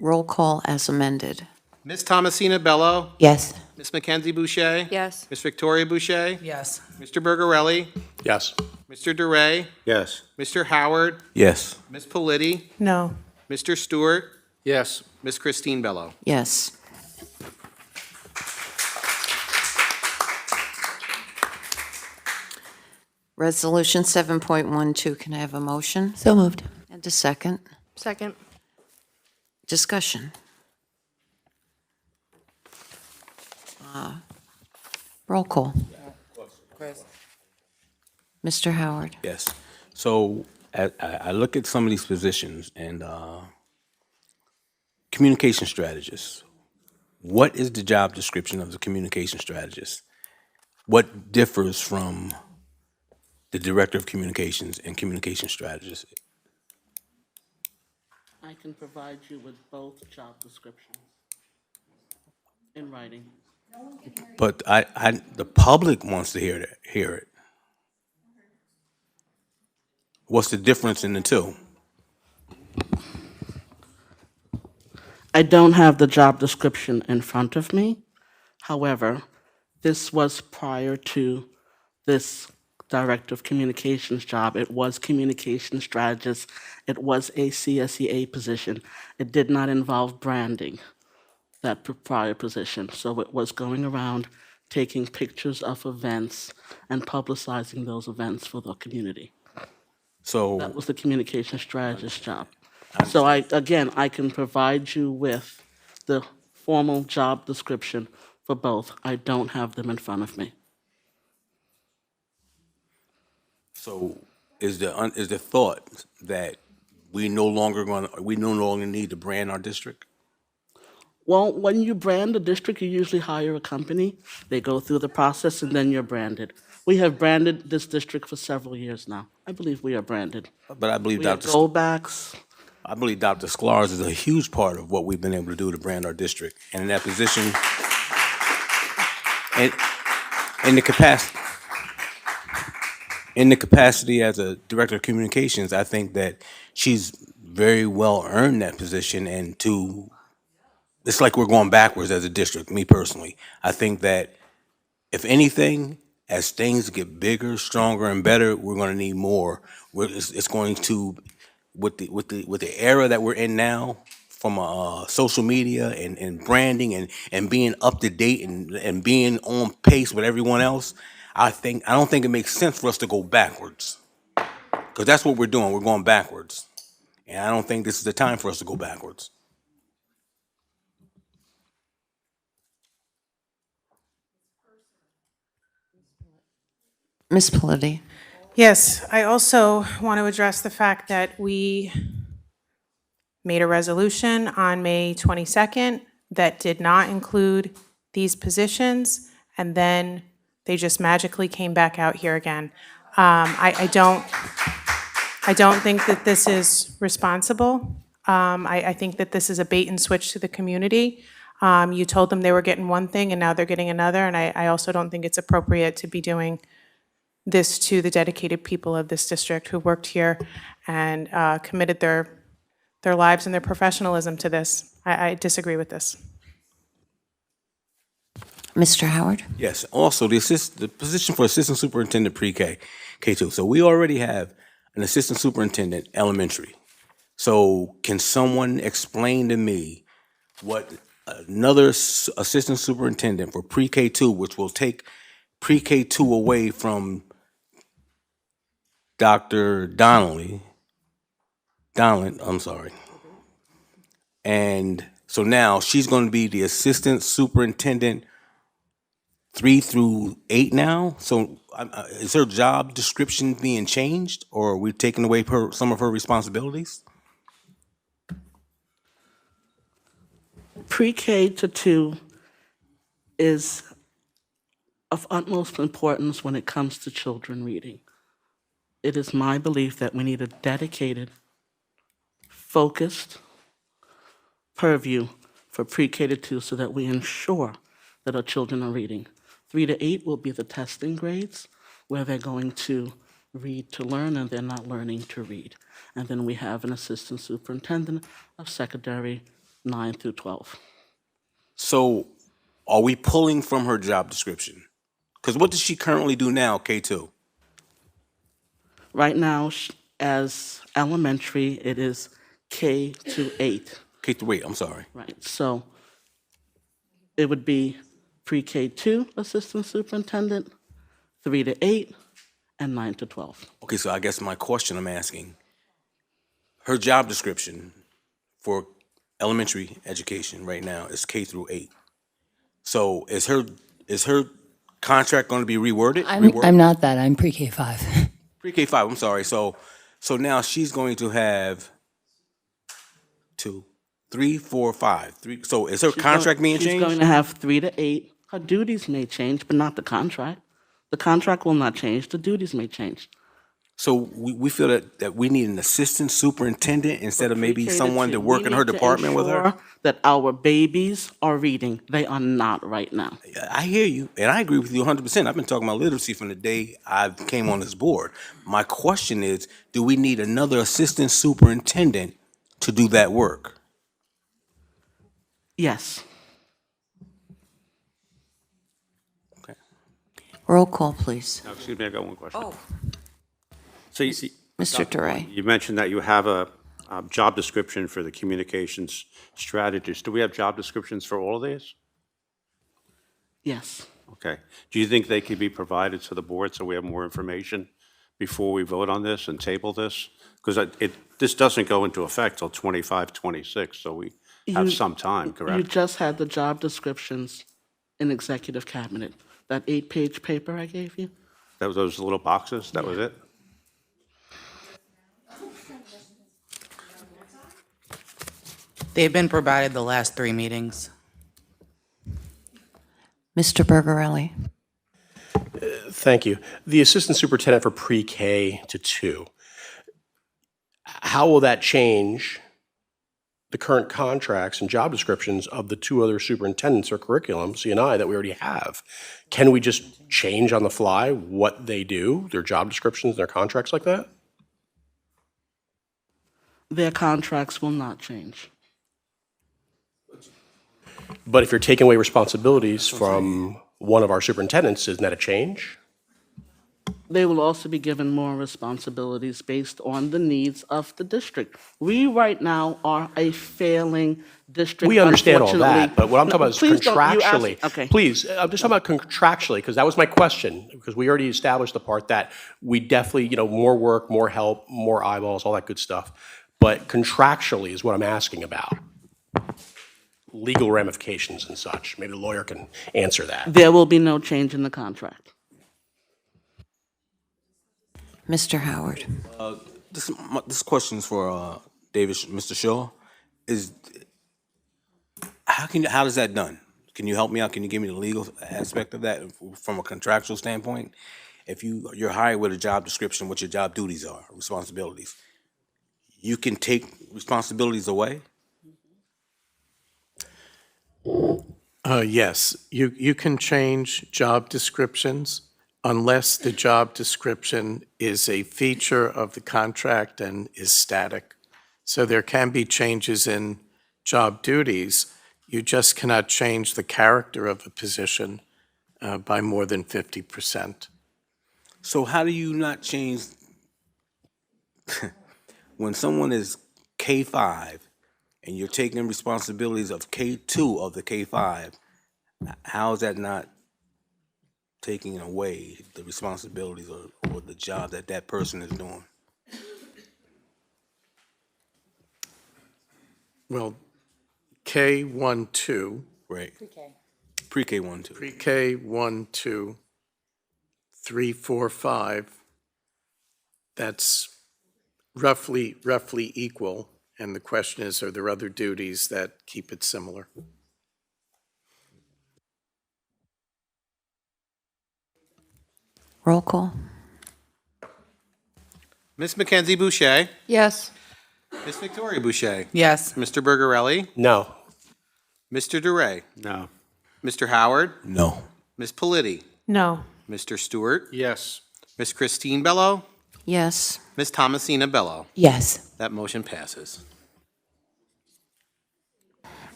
Roll call as amended. Ms. Thomasina Bello? Yes. Ms. Mackenzie Boucher? Yes. Ms. Victoria Boucher? Yes. Mr. Bergarelli? Yes. Mr. DeRay? Yes. Mr. Howard? Yes. Ms. Politi? No. Mr. Stewart? Yes. Ms. Christine Bello? Yes. Resolution 7.12, can I have a motion? So moved. And a second? Second. Discussion. Roll call. Mr. Howard? Yes. So I look at some of these positions and communication strategist. What is the job description of the communication strategist? What differs from the director of communications and communication strategist? I can provide you with both job descriptions in writing. But the public wants to hear it. What's the difference in the two? I don't have the job description in front of me. However, this was prior to this Director of Communications job. It was communication strategist. It was a CSEA position. It did not involve branding, that prior position. So it was going around taking pictures of events and publicizing those events for the community. So that was the communication strategist job. So I can provide you with the formal job description for both. I don't have them in front of me. So is the thought that we no longer need to brand our district? Well, when you brand a district, you usually hire a company. They go through the process and then you're branded. We have branded this district for several years now. I believe we are branded. But I believe We have goldbacks. I believe Dr. Sklar's is a huge part of what we've been able to do to brand our district. And in that position, and in the capacity as a director of communications, I think that she's very well earned that position. And it's like we're going backwards as a district, me personally. I think that if anything, as things get bigger, stronger, and better, we're going to need more. It's going to, with the era that we're in now, from social media and branding and being up to date and being on pace with everyone else, I don't think it makes sense for us to go backwards, because that's what we're doing. We're going backwards, and I don't think this is the time for us to go backwards. Ms. Politi? Yes, I also want to address the fact that we made a resolution on May 22nd that did not include these positions, and then they just magically came back out here again. I don't think that this is responsible. I think that this is a bait and switch to the community. You told them they were getting one thing and now they're getting another, and I also don't think it's appropriate to be doing this to the dedicated people of this district who worked here and committed their lives and their professionalism to this. I disagree with this. Mr. Howard? Yes. Also, the position for assistant superintendent pre-K, K2. So we already have an assistant superintendent elementary. So can someone explain to me what another assistant superintendent for pre-K2, which will take pre-K2 away from Dr. Donnelly, I'm sorry. And so now she's going to be the assistant superintendent 3 through 8 now. So is her job description being changed, or are we taking away some of her responsibilities? Pre-K to 2 is of utmost importance when it comes to children reading. It is my belief that we need a dedicated, focused purview for pre-K to 2 so that we ensure that our children are reading. 3 to 8 will be the testing grades, where they're going to read to learn and they're not learning to read. And then we have an assistant superintendent of secondary 9 through 12. So are we pulling from her job description? Because what does she currently do now, K2? Right now, as elementary, it is K to 8. K through 8, I'm sorry. Right, so it would be pre-K 2 assistant superintendent, 3 to 8, and 9 to 12. Okay, so I guess my question I'm asking, her job description for elementary education right now is K through 8. So is her contract going to be reworded? I'm not that. I'm pre-K 5. Pre-K 5, I'm sorry. So now she's going to have 2, 3, 4, 5. So is her contract being changed? She's going to have 3 to 8. Her duties may change, but not the contract. The contract will not change. The duties may change. So we feel that we need an assistant superintendent instead of maybe Pre-K someone to 2, work we in her need to department with her? ensure that our babies are reading. They are not right now. I hear you, and I agree with you 100%. I've been talking about literacy from the day I came on this board. My question is, do we need another assistant superintendent to do that work? Yes. Roll call, please. Now, excuse me, I got one question. Oh. So Mr. DeRay. you mentioned that you have a job description for the communications strategist. Do we have job descriptions for all of these? Yes. Okay. Do you think they could be provided to the board so we have more information before we vote on this and table this? Because this doesn't go into effect till 25, 26, so we have some time, correct? You just had the job descriptions in executive cabinet. That 8-page paper I gave you? That was those little boxes? That was it? They've been provided the last 3 meetings. Mr. Bergarelli. Thank you. The assistant superintendent for pre-K to 2. How will that change the current contracts and job descriptions of the 2 other superintendents or curriculum, C&I, that we already have? Can we just change on the fly what they do, their job descriptions, their contracts like that? Their contracts will not change. But if you're taking away responsibilities from one of our superintendents, isn't that a change? They will also be given more responsibilities based on the needs of the district. We right now are a failing district. We understand all unfortunately. that, but what I'm talking about is Please don't- you ask- contractually. Okay. Please, I'm just talking about contractually, because that was my question, because we already established the part that we definitely, more work, more help, more eyeballs, all that good stuff. But contractually is what I'm asking about. Legal ramifications and such. Maybe the lawyer can answer that. There will be no change in the contract. Mr. Howard. This question is for David, Mr. Shaw. How is that done? Can you help me out? Can you give me the legal aspect of that from a contractual standpoint? If you're hired with a job description, what your job duties are, responsibilities, you can take responsibilities away? Yes, you can change job descriptions unless the job description is a feature of the contract and is static. So there can be changes in job duties. You just cannot change the character of a position by more than 50%. So how do you not change when someone is K5 and you're taking responsibilities of K2 of the K5, how is that not taking away the responsibilities or the job that person is doing? Well, K-1-2. Right. Pre-K 1, 2. Pre-K 1, 2, 3, 4, 5. That's roughly equal. And the question is, are there other duties that keep it similar? Roll call. Ms. Mackenzie Boucher. Yes. Ms. Victoria Boucher. Yes. Mr. Bergarelli. No. Mr. DeRay. No. Mr. Howard. No. Ms. Politi. No. Mr. Stewart. Yes. Ms. Christine Bello. Yes. Ms. Thomasina Bello. Yes. That motion passes.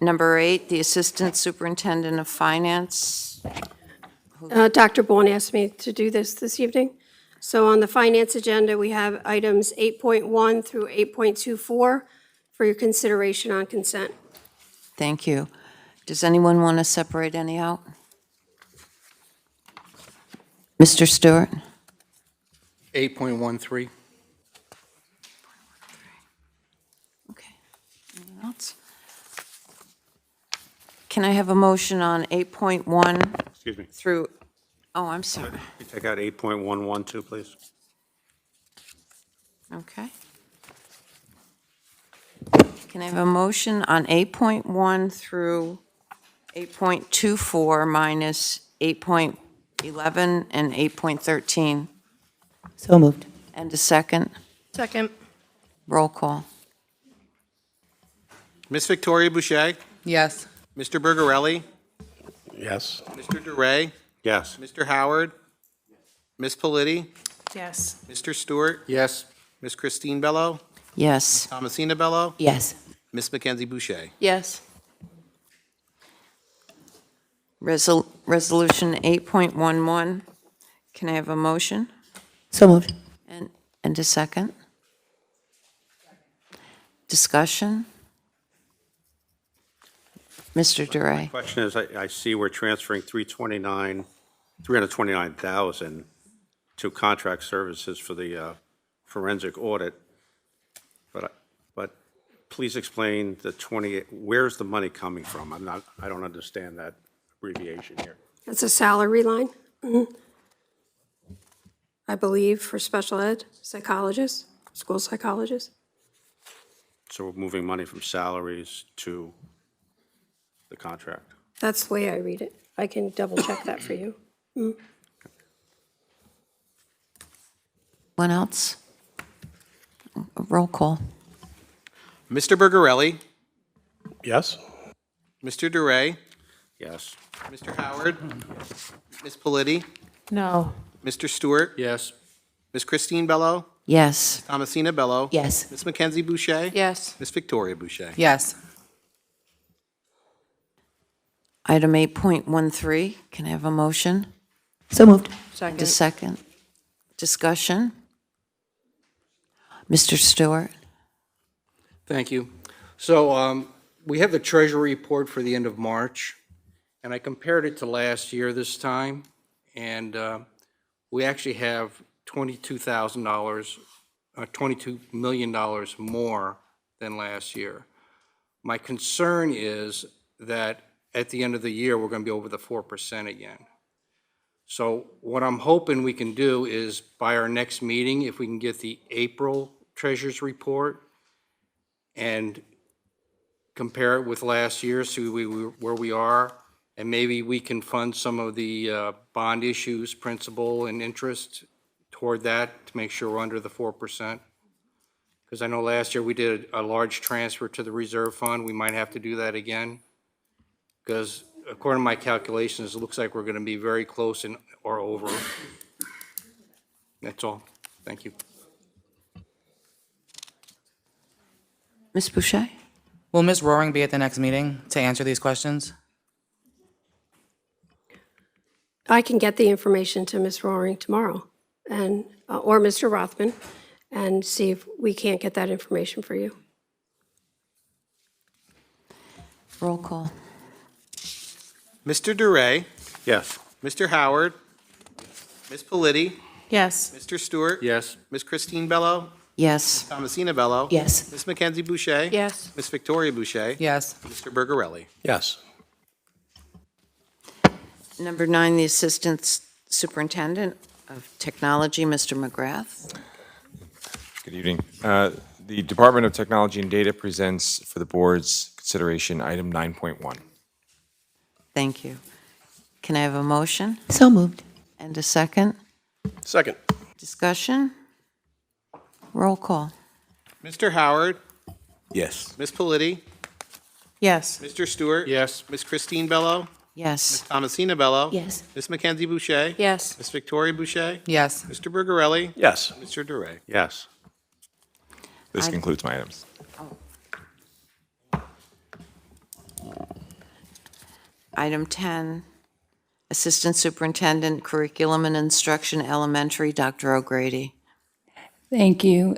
Number 8, the Assistant Superintendent of Finance. Dr. Bourne asked me to do this evening. So on the finance agenda, we have items 8.1 through 8.24 for your consideration on consent. Thank you. Does anyone want to separate any out? Mr. Stewart? 8.13. Anyone else? Can I have a motion on 8.1 Excuse me. through, oh, I'm sorry. Can you take out 8.112, please? Okay. Can I have a motion on 8.1 through 8.24 minus 8.11 and 8.13? So moved. And a second? Second. Roll call. Miss Victoria Boucher? Yes. Mr. Bergarelli? Yes. Mr. DeRay? Yes. Mr. Howard? Miss Politi? Yes. Mr. Stewart? Yes. Miss Christine Bello? Yes. Thomasina Bello? Yes. Miss Mackenzie Boucher? Yes. Resolution 8.11. Can I have a motion? So moved. And a second? Discussion? Mr. DeRay? Question is, I see we're transferring 329,000 to contract services for the forensic audit. But please explain the 28, where's the money coming from? I don't understand that abbreviation here. That's a salary line, I believe, for special ed psychologists, school psychologists. So we're moving money from salaries to the contract. That's the way I read it. I can double check that for you. One else? Roll call. Mr. Bergarelli? Yes. Mr. DeRay? Yes. Mr. Howard? Miss Politi? No. Mr. Stewart? Yes. Miss Christine Bello? Yes. Thomasina Bello? Yes. Miss Mackenzie Boucher? Yes. Miss Victoria Boucher? Yes. Item 8.13. Can I have a motion? So moved. And a second? Discussion? Mr. Stewart? Thank you. So we have the Treasury report for the end of March, and I compared it to last year this time, and we actually have $22 million more than last year. My concern is that at the end of the year, we're going to be over the 4% again. So what I'm hoping we can do is by our next meeting, if we can get the April Treasurer's report and compare it with last year, see where we are, and maybe we can fund some of the bond issues, principal and interest toward that to make sure we're under the 4%. Because I know last year we did a large transfer to the reserve fund. We might have to do that again. Because according to my calculations, it looks like we're going to be very close or over. That's all. Thank you. Ms. Boucher? Will Ms. Roaring be at the next meeting to answer these questions? I can get the information to Ms. Roaring tomorrow, and or Mr. Rothman, and see if we can't get that information for you. Roll call. Mr. DeRay? Yes. Mr. Howard? Miss Politi? Yes. Mr. Stewart? Yes. Miss Christine Bello? Yes. Thomasina Bello? Yes. Miss Mackenzie Boucher? Yes. Miss Victoria Boucher? Yes. Mr. Bergarelli? Yes. Number 9, the Assistant Superintendent of Technology, Mr. McGrath. Good evening. The Department of Technology and Data presents for the board's consideration item 9.1. Thank you. Can I have a motion? So moved. And a second? Second. Discussion? Roll call. Mr. Howard? Yes. Miss Politi? Yes. Mr. Stewart? Yes. Miss Christine Bello? Yes. Thomasina Bello? Yes. Miss Mackenzie Boucher? Yes. Miss Victoria Boucher? Yes. Mr. Bergarelli? Yes. Mr. DeRay? Yes. This I- concludes my items. Item 10, Assistant Superintendent, Curriculum and Instruction, Elementary, Dr. O'Grady. Thank you.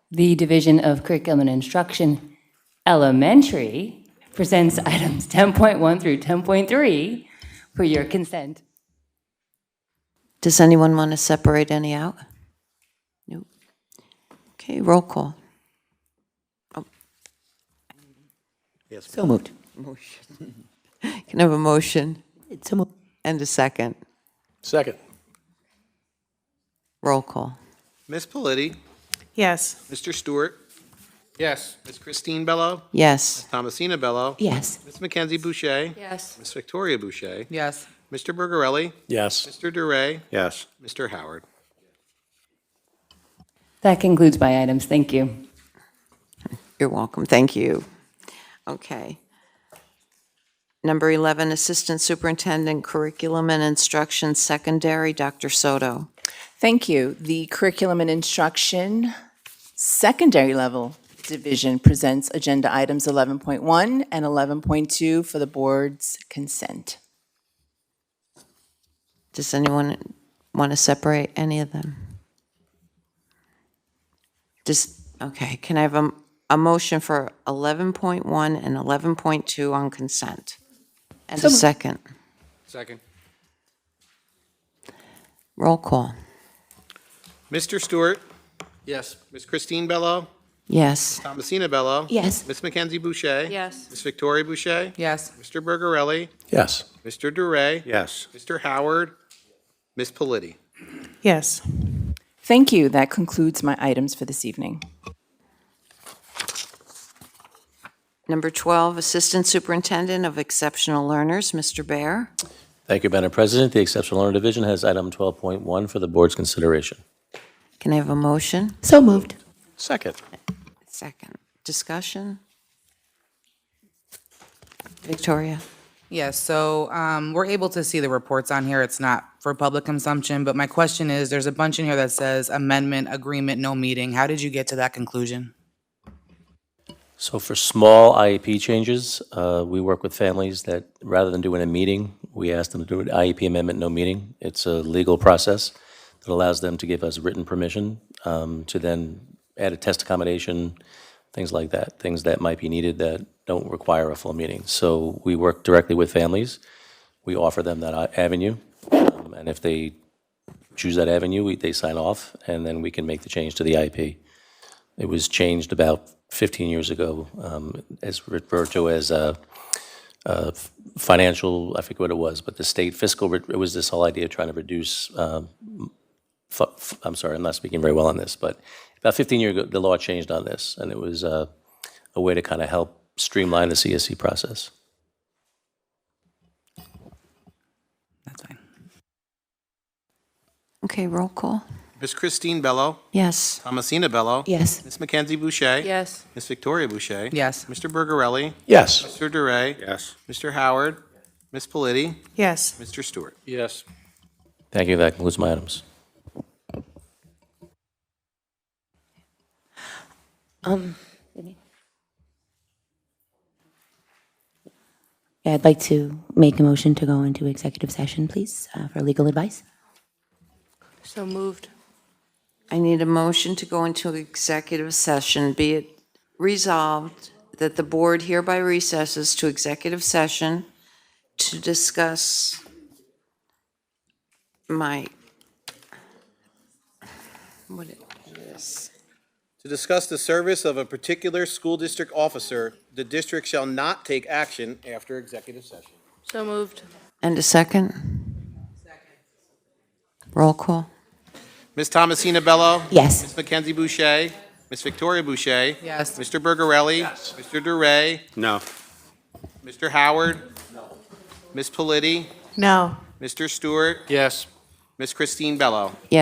The Division of Curriculum and Instruction, Elementary, presents items 10.1 through 10.3 for your consent. Does anyone want to separate any out? Nope. Okay, roll call. Yes. So moved. Motion. Can I have a motion So moved. and a second? Second. Roll call. Ms. Politi, Yes. Mr. Stewart, Yes. Ms. Christine Bello, Yes. Ms. Thomasina Bello. Yes. Ms. Mackenzie Boucher. Yes. Ms. Victoria Boucher. Yes. Mr. Bergarelli. Yes. Mr. Duray. Yes. Mr. Howard. That concludes my items. Thank you. You're welcome. Thank you. Okay. Number 11, Assistant Superintendent, Curriculum and Instruction, Secondary, Dr. Soto. Thank you. The Curriculum and Instruction Secondary Level Division presents agenda items 11.1 and 11.2 for the board's consent. Does anyone want to separate any of them? Okay, can I have a motion for 11.1 and 11.2 on consent? And a second. Second. Roll call. Mr. Stewart, Yes. Ms. Christine Bello, Yes. Thomasina Bello. Yes. Ms. Mackenzie Boucher. Yes. Ms. Victoria Boucher. Yes. Mr. Bergarelli. Yes. Mr. Duray. Yes. Mr. Howard. Ms. Politi. Yes. Thank you. That concludes my items for this evening. Number 12, Assistant Superintendent of Exceptional Learners, Mr. Bear. Thank you, Madam President. The Exceptional Learner Division has item 12.1 for the board's consideration. Can I have a motion? So moved. Second. Second. Discussion? Victoria? Yes, so we're able to see the reports on here. It's not for public consumption, but my question is, there's a bunch in here that says amendment, agreement, no meeting. How did you get to that conclusion? So for small IEP changes, we work with families that, rather than doing a meeting, we ask them to do an IEP amendment, no meeting. It's a legal process that allows them to give us written permission to then add a test accommodation, things like that, things that might be needed that don't require a full meeting. So we work directly with families. We offer them that avenue, and if they choose that avenue, they sign off, and then we can make the change to the IEP. It was changed about 15 years ago, as referred to as financial, I forget what it was, but the state fiscal, it was this whole idea of trying to reduce, I'm sorry, I'm not speaking very well on this, but about 15 years ago, the law changed on this, and it was a way to kind of help streamline the CSC process. That's fine. Okay, roll call. Ms. Christine Bello. Yes. Thomasina Bello. Yes. Ms. Mackenzie Boucher. Yes. Ms. Victoria Boucher. Yes. Mr. Bergarelli. Yes. Mr. Duray. Yes. Mr. Howard. Ms. Politi. Yes. Mr. Stewart. Yes. Thank you. That concludes my items. Yeah, I'd like to make a motion to go into executive session, please, for legal advice. So moved. I need a motion to go into executive session. Be it resolved that the board hereby recesses to executive session to discuss what it is. To discuss the service of a particular school district officer, the district shall not take action after executive session. So moved. And a second? Roll call. Ms. Thomasina Bello. Yes. Ms. Mackenzie Boucher. Ms. Victoria Boucher. Yes. Mr. Bergarelli. Yes. Mr. Duray. No. Mr. Howard. No. Ms. Politi. No. Mr. Stewart. Yes. Ms. Christine Bello. Yes.